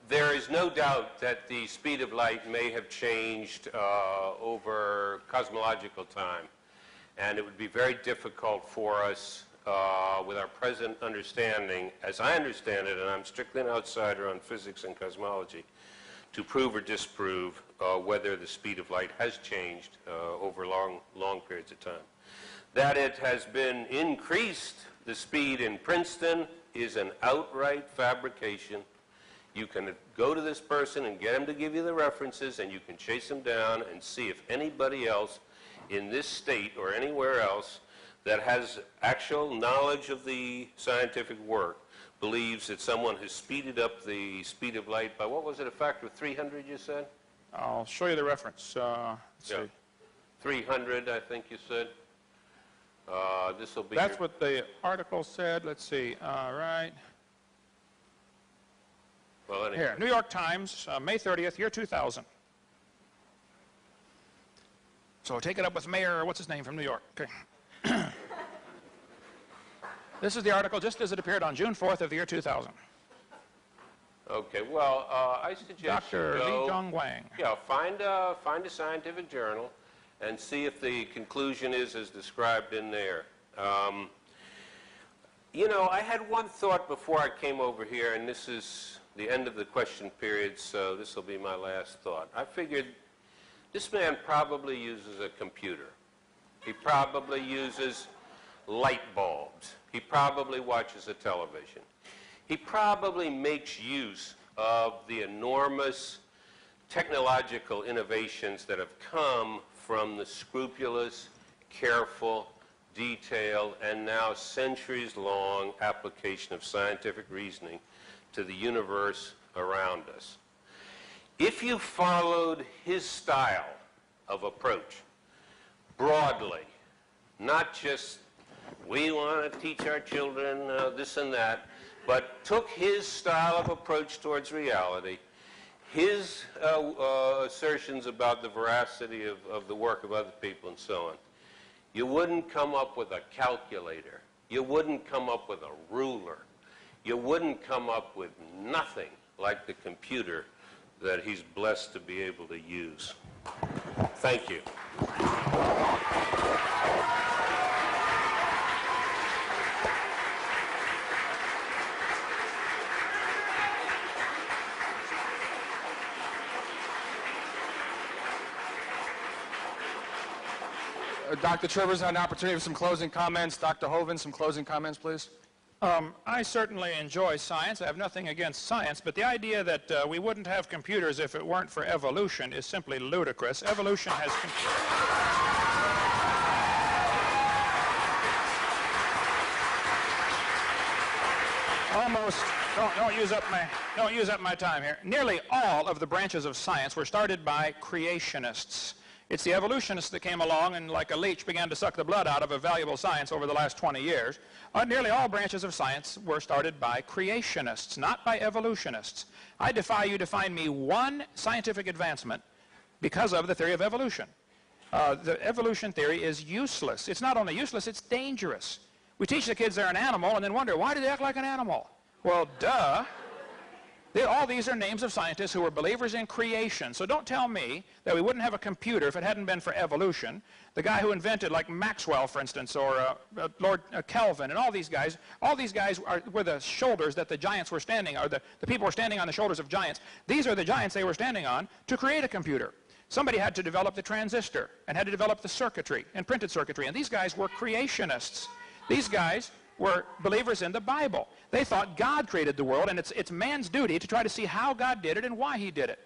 There is no doubt that the speed of light may have changed over cosmological time, and it would be very difficult for us with our present understanding, as I understand it, and I'm strictly an outsider on physics and cosmology, to prove or disprove whether the speed of light has changed over long periods of time. That it has been increased, the speed in Princeton, is an outright fabrication. You can go to this person and get him to give you the references, and you can chase him down and see if anybody else in this state or anywhere else that has actual knowledge of the scientific work believes that someone has speeded up the speed of light by, what was it, a factor of 300, you said? I'll show you the reference. Let's Yeah. see. 300, I think you said. This will be That's what the article said. Let's see. All right. well, anyway. Here, New York Times, May 30th, year 2000. So take it up with Mayor, what's his name, from New York. Okay. This is the article just as it appeared on June 4th of the year 2000. Okay, well, I suggest Dr. you go, Li Jong Wang. yeah, find a scientific journal and see if the conclusion is as described in there. You know, I had one thought before I came over here, and this is the end of the question period, so this will be my last thought. I figured this man probably uses a computer. He probably uses light bulbs. He probably watches a television. He probably makes use of the enormous technological innovations that have come from the scrupulous, careful, detailed, and now centuries-long application of scientific reasoning to the universe around us. If you followed his style of approach broadly, not just we want to teach our children this and that, but took his style of approach towards reality, his assertions about the veracity of the work of other people and so on, you wouldn't come up with a calculator. You wouldn't come up with a ruler. You wouldn't come up with nothing like the computer that he's blessed to be able to use. Thank you. Dr. Trivers had an opportunity for some closing comments. Dr. Hovind, some closing comments, please. I certainly enjoy science. I have nothing against science, but the idea that we wouldn't have computers if it weren't for evolution is simply ludicrous. Evolution has... Almost, don't use up my time here. Nearly all of the branches of science were started by creationists. It's the evolutionists that came along and like a leech began to suck the blood out of a valuable science over the last 20 years. Nearly all branches of science were started by creationists, not by evolutionists. I defy you to find me one scientific advancement because of the theory of evolution. The evolution theory is useless. It's not only useless, it's dangerous. We teach the kids they're an animal and then wonder, why do they act like an animal? Well, duh. All these are names of scientists who were believers in creation. So don't tell me that we wouldn't have a computer if it hadn't been for evolution. The guy who invented, like Maxwell, for instance, or Lord Kelvin, and all these guys were the shoulders that the giants were standing on, or the people were standing on the shoulders of giants. These are the giants they were standing on to create a computer. Somebody had to develop the transistor and had to develop the circuitry and printed circuitry, and these guys were creationists. These guys were believers in the Bible. They thought God created the world, and it's man's duty to try to see how God did it and why he did it.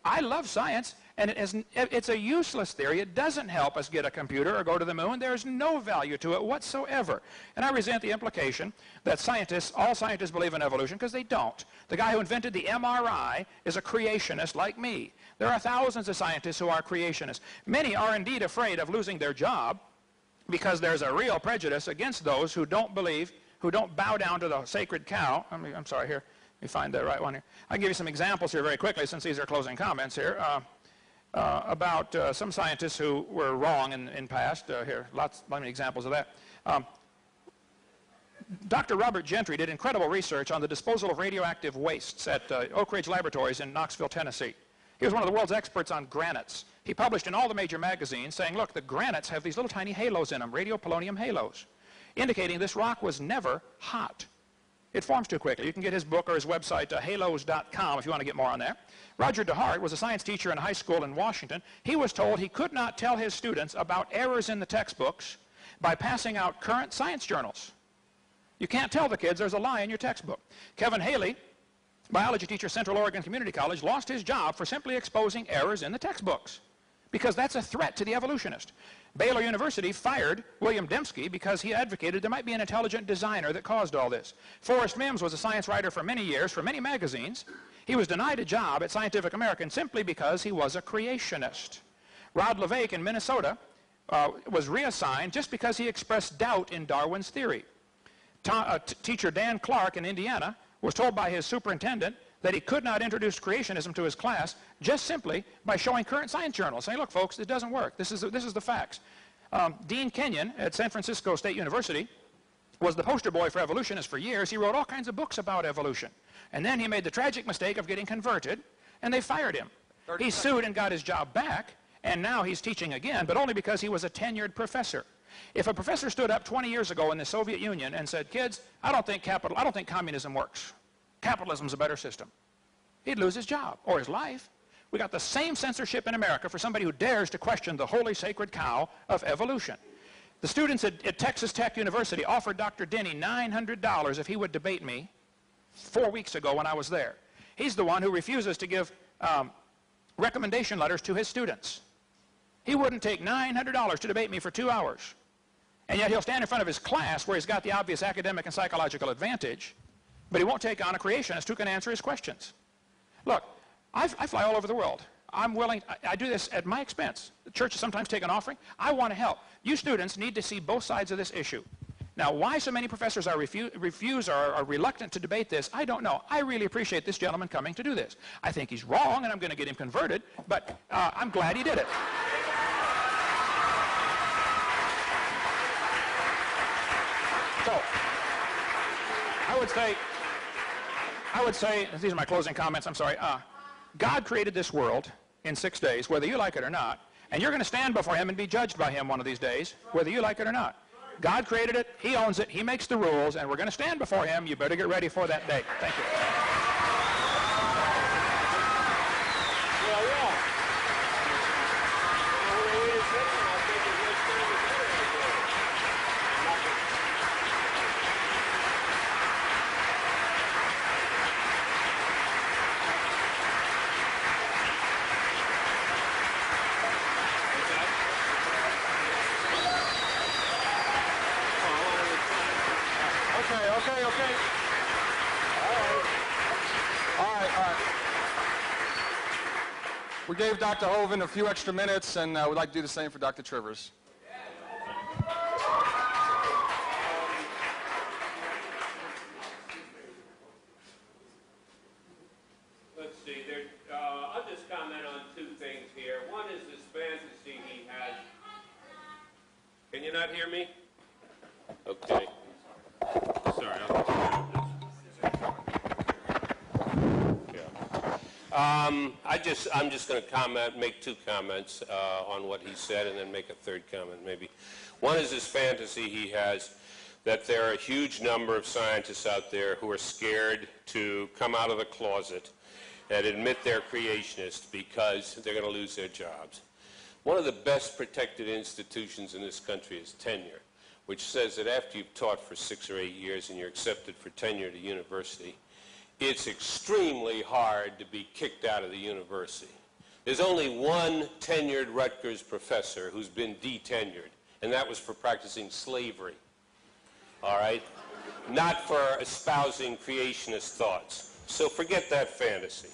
I love science, and it's a useless theory. It doesn't help us get a computer or go to the moon. There's no value to it whatsoever. And I resent the implication that all scientists believe in evolution, because they don't. The guy who invented the MRI is a creationist like me. There are thousands of scientists who are creationists. Many are indeed afraid of losing their job, because there's a real prejudice against those who don't believe, who don't bow down to the sacred cow. I'm sorry, here. Let me find the right one here. I'll give you some examples here very quickly, since these are closing comments here, about some scientists who were wrong in past. Here, many examples of that. Dr. Robert Gentry did incredible research on the disposal of radioactive wastes at Oak Ridge Laboratories in Knoxville, Tennessee. He was one of the world's experts on granites. He published in all the major magazines saying, look, the granites have these little tiny halos in them, radiopolonium halos, indicating this rock was never hot. It forms too quickly. You can get his book or his website, halos.com, if you want to get more on that. Roger DeHart was a science teacher in high school in Washington. He was told he could not tell his students about errors in the textbooks by passing out current science journals. You can't tell the kids there's a lie in your textbook. Kevin Haley, biology teacher, Central Oregon Community College, lost his job for simply exposing errors in the textbooks. because that's a threat to the evolutionist. Baylor University fired William Dembski because he advocated there might be an intelligent designer that caused all this. Forrest Mims was a science writer for many years, for many magazines. He was denied a job at Scientific American simply because he was a creationist. Rod Levake in Minnesota was reassigned just because he expressed doubt in Darwin's theory. Teacher Dan Clark in Indiana was told by his superintendent that he could not introduce creationism to his class just simply by showing current science journals, saying, look, folks, it doesn't work. This is the facts. Dean Kenyon at San Francisco State University was the poster boy for evolutionists for years. He wrote all kinds of books about evolution. And then he made the tragic mistake of getting converted, and they fired him. He sued and got his job back, and now he's teaching again, but only because he was a tenured professor. If a professor stood up 20 years ago in the Soviet Union and said, kids, I don't think communism works. Capitalism's a better system, he'd lose his job or his life. We got the same censorship in America for somebody who dares to question the holy sacred cow of evolution. The students at Texas Tech University offered Dr. Denny $900 if he would debate me 4 weeks ago when I was there. He's the one who refuses to give recommendation letters to his students. He wouldn't take $900 to debate me for 2 hours. And yet he'll stand in front of his class where he's got the obvious academic and psychological advantage, but he won't take on a creationist who can answer his questions. Look, I fly all over the world. I'm willing, I do this at my expense. The churches sometimes take an offering. I want to help. You students need to see both sides of this issue. Now, why so many professors are reluctant to debate this, I don't know. I really appreciate this gentleman coming to do this. I think he's wrong, and I'm going to get him converted, but I'm glad he did it. So, I would say, these are my closing comments, I'm sorry. God created this world in 6 days, whether you like it or not, and you're going to stand before him and be judged by him one of these days, whether you like it or not. God created it, he owns it, he makes the rules, and we're going to stand before him. You better get ready for that day. Thank you. Okay. All right. We gave Dr. Hovind a few extra minutes, and we'd like to do the same for Dr. Trivers. Let's see, I'll just comment on two things here. One is this fantasy he has. Can you not hear me? Okay. Sorry, I'll I'm just going to make two comments on what he said, and then make a third comment maybe. One is this fantasy he has that there are a huge number of scientists out there who are scared to come out of the closet and admit they're creationists because they're going to lose their jobs. One of the best protected institutions in this country is tenure, which says that after you've taught for 6 or 8 years and you're accepted for tenure at a university, it's extremely hard to be kicked out of the university. There's only one tenured Rutgers professor who's been detenured, and that was for practicing slavery. All right? Not for espousing creationist thoughts. So forget that fantasy.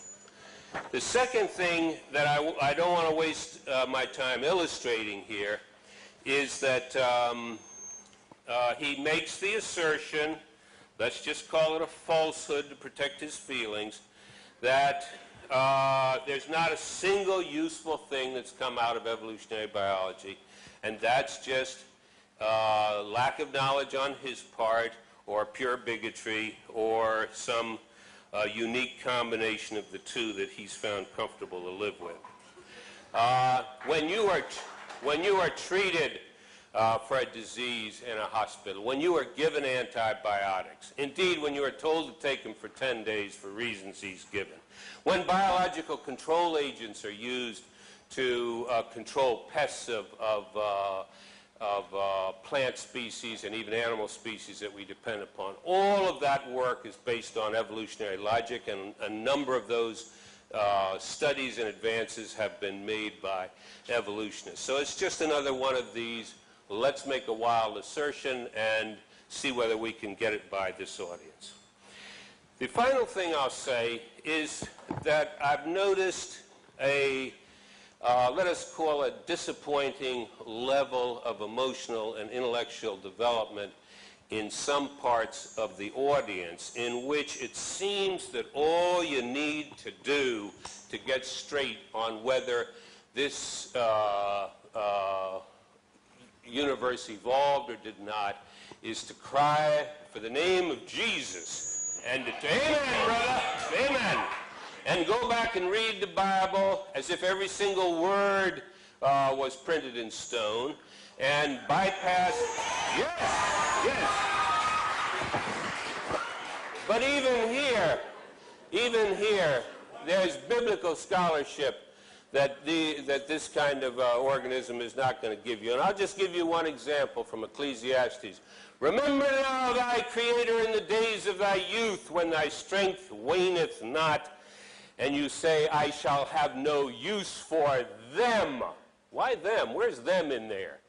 The second thing that I don't want to waste my time illustrating here is that he makes the assertion, let's just call it a falsehood to protect his feelings, that there's not a single useful thing that's come out of evolutionary biology, and that's just lack of knowledge on his part, or pure bigotry, or some unique combination of the two that he's found comfortable to live with. When you are treated for a disease in a hospital, when you are given antibiotics, indeed when you are told to take them for 10 days for reasons he's given, when biological control agents are used to control pests of plant species and even animal species that we depend upon, all of that work is based on evolutionary logic, and a number of those studies and advances have been made by evolutionists. So it's just another one of these, let's make a wild assertion and see whether we can get it by this audience. The final thing I'll say is that I've noticed a, let us call it, disappointing level of emotional and intellectual development in some parts of the audience, in which it seems that all you need to do to get straight on whether this universe evolved or did not is to cry for the name of Jesus and to amen, brother, amen, and go back and read the Bible as if every single word was printed in stone, and bypass, yes. But even here, there's biblical scholarship that this kind of organism is not going to give you. And I'll just give you one example from Ecclesiastes. Remember now thy Creator in the days of thy youth, when thy strength waneth not, and you say, I shall have no use for them. Why them? Where's them in there?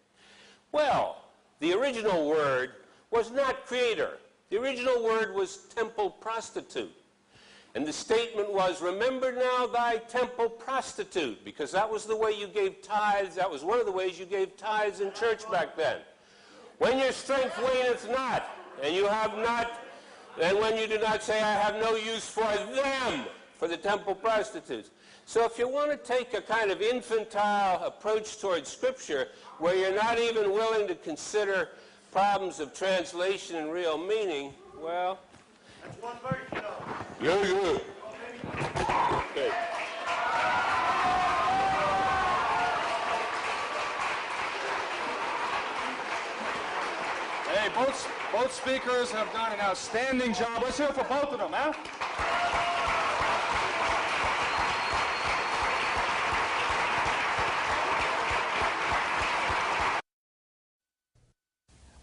Well, the original word was not creator. The original word was temple prostitute. And the statement was, remember now thy temple prostitute, because that was the way you gave tithes. That was one of the ways you gave tithes in church back then. When your strength waneth not, and you have not, and when you do not say, I have no use for them, for the temple prostitutes. So if you want to take a kind of infantile approach towards Scripture, where you're not even willing to consider problems of translation and real meaning, well... That's one verse, you know. Yeah. Okay. Hey, both speakers have done an outstanding job. Let's hear it for both of them, huh?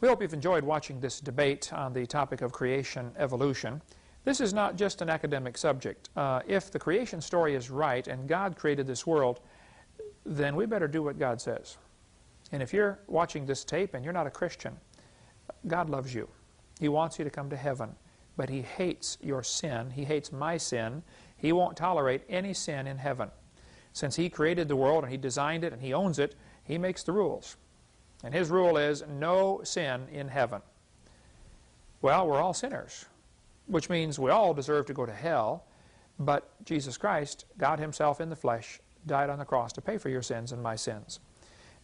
We hope you've enjoyed watching this debate on the topic of creation evolution. This is not just an academic subject. If the creation story is right and God created this world, then we better do what God says. And if you're watching this tape and you're not a Christian, God loves you. He wants you to come to heaven, but He hates your sin. He hates my sin. He won't tolerate any sin in heaven. Since He created the world and He designed it and He owns it, He makes the rules. And His rule is no sin in heaven. Well, we're all sinners, which means we all deserve to go to hell, but Jesus Christ, God Himself in the flesh, died on the cross to pay for your sins and my sins.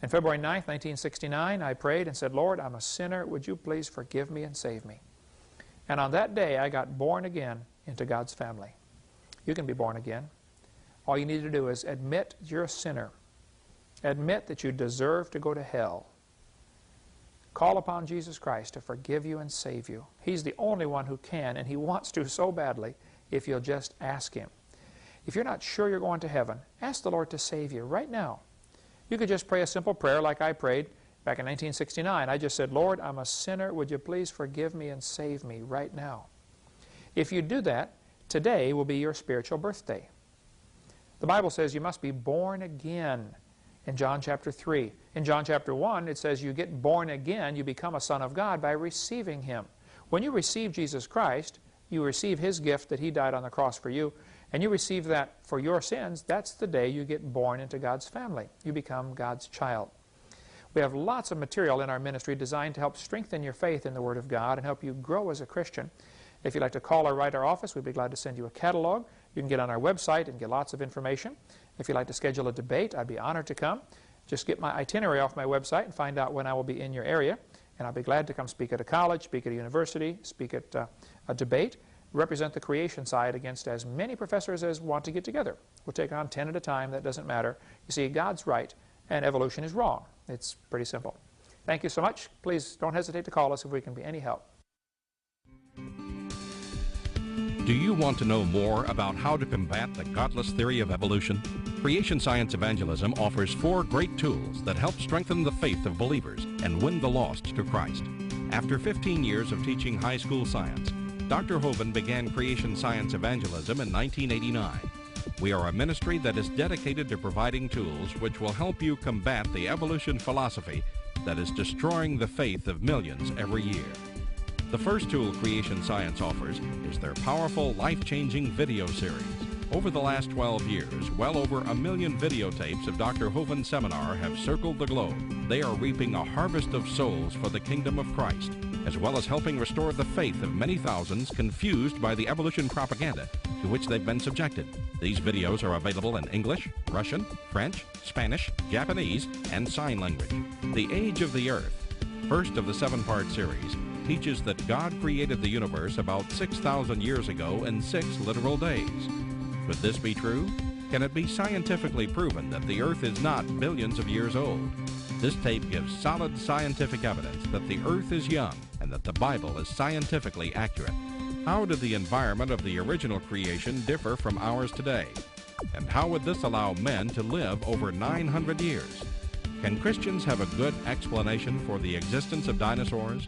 And February 9th, 1969, I prayed and said, Lord, I'm a sinner. Would you please forgive me and save me? And on that day, I got born again into God's family. You can be born again. All you need to do is admit you're a sinner. Admit that you deserve to go to hell. Call upon Jesus Christ to forgive you and save you. He's the only one who can, and He wants to so badly if you'll just ask Him. If you're not sure you're going to heaven, ask the Lord to save you right now. You could just pray a simple prayer like I prayed back in 1969. I just said, Lord, I'm a sinner. Would you please forgive me and save me right now? If you do that, today will be your spiritual birthday. The Bible says you must be born again in John chapter 3. In John chapter 1, it says you get born again, you become a son of God by receiving Him. When you receive Jesus Christ, you receive His gift that He died on the cross for you, and you receive that for your sins. That's the day you get born into God's family. You become God's child. We have lots of material in our ministry designed to help strengthen your faith in the Word of God and help you grow as a Christian. If you'd like to call or write our office, we'd be glad to send you a catalog. You can get on our website and get lots of information. If you'd like to schedule a debate, I'd be honored to come. Just get my itinerary off my website and find out when I will be in your area. And I'll be glad to come speak at a college, speak at a university, speak at a debate, represent the creation side against as many professors as want to get together. We'll take on 10 at a time. That doesn't matter. You see, God's right and evolution is wrong. It's pretty simple. Thank you so much. Please don't hesitate to call us if we can be any help. Do you want to know more about how to combat the godless theory of evolution? Creation Science Evangelism offers 4 great tools that help strengthen the faith of believers and win the lost to Christ. After 15 years of teaching high school science, Dr. Hovind began Creation Science Evangelism in 1989. We are a ministry that is dedicated to providing tools which will help you combat the evolution philosophy that is destroying the faith of millions every year. The first tool Creation Science offers is their powerful, life-changing video series. Over the last 12 years, well over 1 million videotapes of Dr. Hovind's seminar have circled the globe. They are reaping a harvest of souls for the kingdom of Christ, as well as helping restore the faith of many thousands confused by the evolution propaganda to which they've been subjected. These videos are available in English, Russian, French, Spanish, Japanese, and sign language. The Age of the Earth, first of the 7-part series, teaches that God created the universe about 6,000 years ago in 6 literal days. Could this be true? Can it be scientifically proven that the Earth is not billions of years old? This tape gives solid scientific evidence that the Earth is young and that the Bible is scientifically accurate. How did the environment of the original creation differ from ours today? And how would this allow men to live over 900 years? Can Christians have a good explanation for the existence of dinosaurs?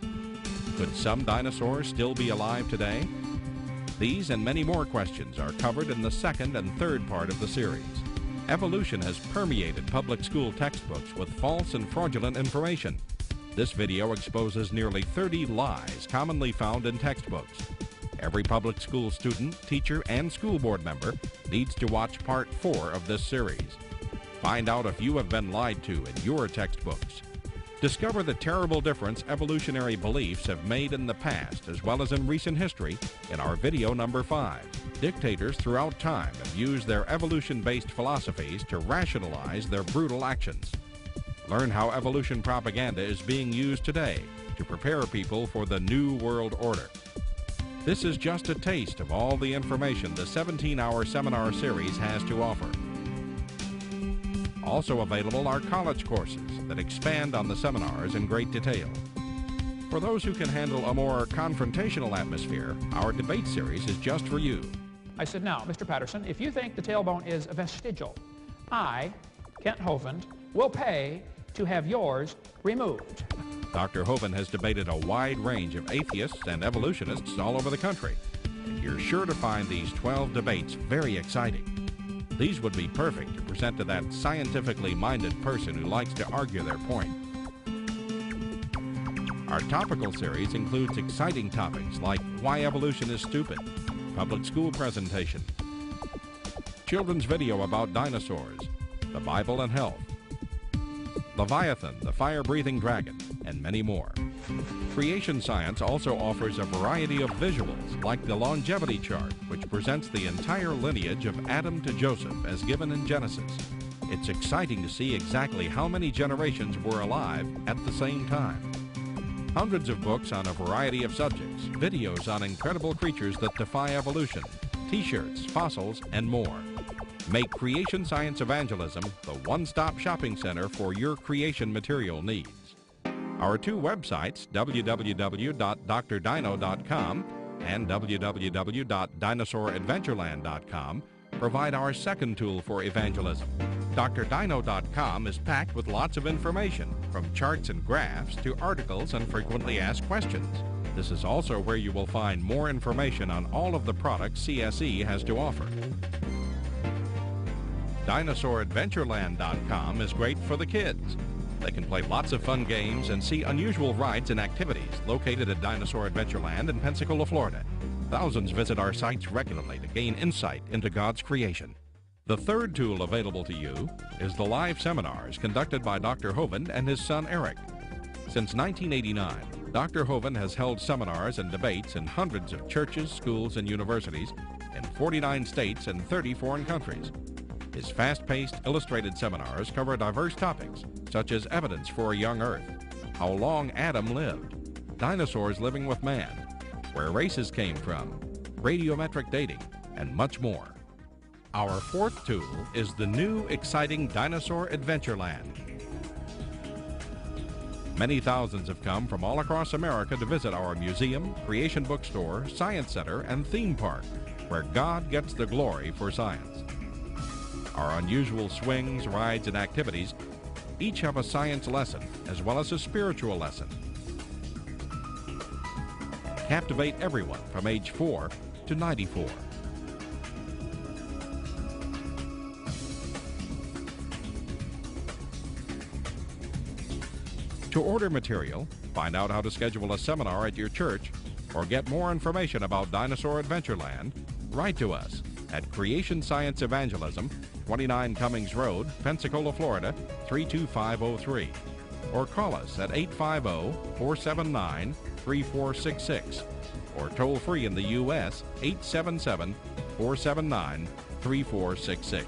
Could some dinosaurs still be alive today? These and many more questions are covered in the second and third part of the series. Evolution has permeated public school textbooks with false and fraudulent information. This video exposes nearly 30 lies commonly found in textbooks. Every public school student, teacher, and school board member needs to watch part 4 of this series. Find out if you have been lied to in your textbooks. Discover the terrible difference evolutionary beliefs have made in the past as well as in recent history in our video number 5. Dictators throughout time have used their evolution-based philosophies to rationalize their brutal actions. Learn how evolution propaganda is being used today to prepare people for the New World Order. This is just a taste of all the information the 17-hour seminar series has to offer. Also available are college courses that expand on the seminars in great detail. For those who can handle a more confrontational atmosphere, our debate series is just for you. I said, now, Mr. Patterson, if you think the tailbone is vestigial, I, Kent Hovind, will pay to have yours removed. Dr. Hovind has debated a wide range of atheists and evolutionists all over the country, and you're sure to find these 12 debates very exciting. These would be perfect to present to that scientifically minded person who likes to argue their point. Our topical series includes exciting topics like why evolution is stupid, public school presentation, children's video about dinosaurs, the Bible and health, Leviathan, the fire-breathing dragon, and many more. Creation Science also offers a variety of visuals, like the longevity chart, which presents the entire lineage of Adam to Joseph as given in Genesis. It's exciting to see exactly how many generations were alive at the same time. Hundreds of books on a variety of subjects, videos on incredible creatures that defy evolution, t-shirts, fossils, and more. Make Creation Science Evangelism the one-stop shopping center for your creation material needs. Our 2 websites, www.drdino.com and www.dinosauradventureland.com, provide our second tool for evangelism. drdino.com is packed with lots of information, from charts and graphs to articles and frequently asked questions. This is also where you will find more information on all of the products CSE has to offer. DinosaurAdventureland.com is great for the kids. They can play lots of fun games and see unusual rides and activities located at Dinosaur Adventureland in Pensacola, Florida. Thousands visit our sites regularly to gain insight into God's creation. The third tool available to you is the live seminars conducted by Dr. Hovind and his son Eric. Since 1989, Dr. Hovind has held seminars and debates in hundreds of churches, schools, and universities in 49 states and 30 foreign countries. His fast-paced, illustrated seminars cover diverse topics, such as evidence for a young Earth, how long Adam lived, dinosaurs living with man, where races came from, radiometric dating, and much more. Our fourth tool is the new, exciting Dinosaur Adventureland. Many thousands have come from all across America to visit our museum, creation bookstore, science center, and theme park, where God gets the glory for science. Our unusual swings, rides, and activities each have a science lesson as well as a spiritual lesson. Captivate everyone from age 4 to 94. To order material, find out how to schedule a seminar at your church, or get more information about Dinosaur Adventureland, write to us at Creation Science Evangelism, 29 Cummings Road, Pensacola, Florida, 32503. Or call us at 850-479-3466. Or toll free in the U.S. 877-479-3466.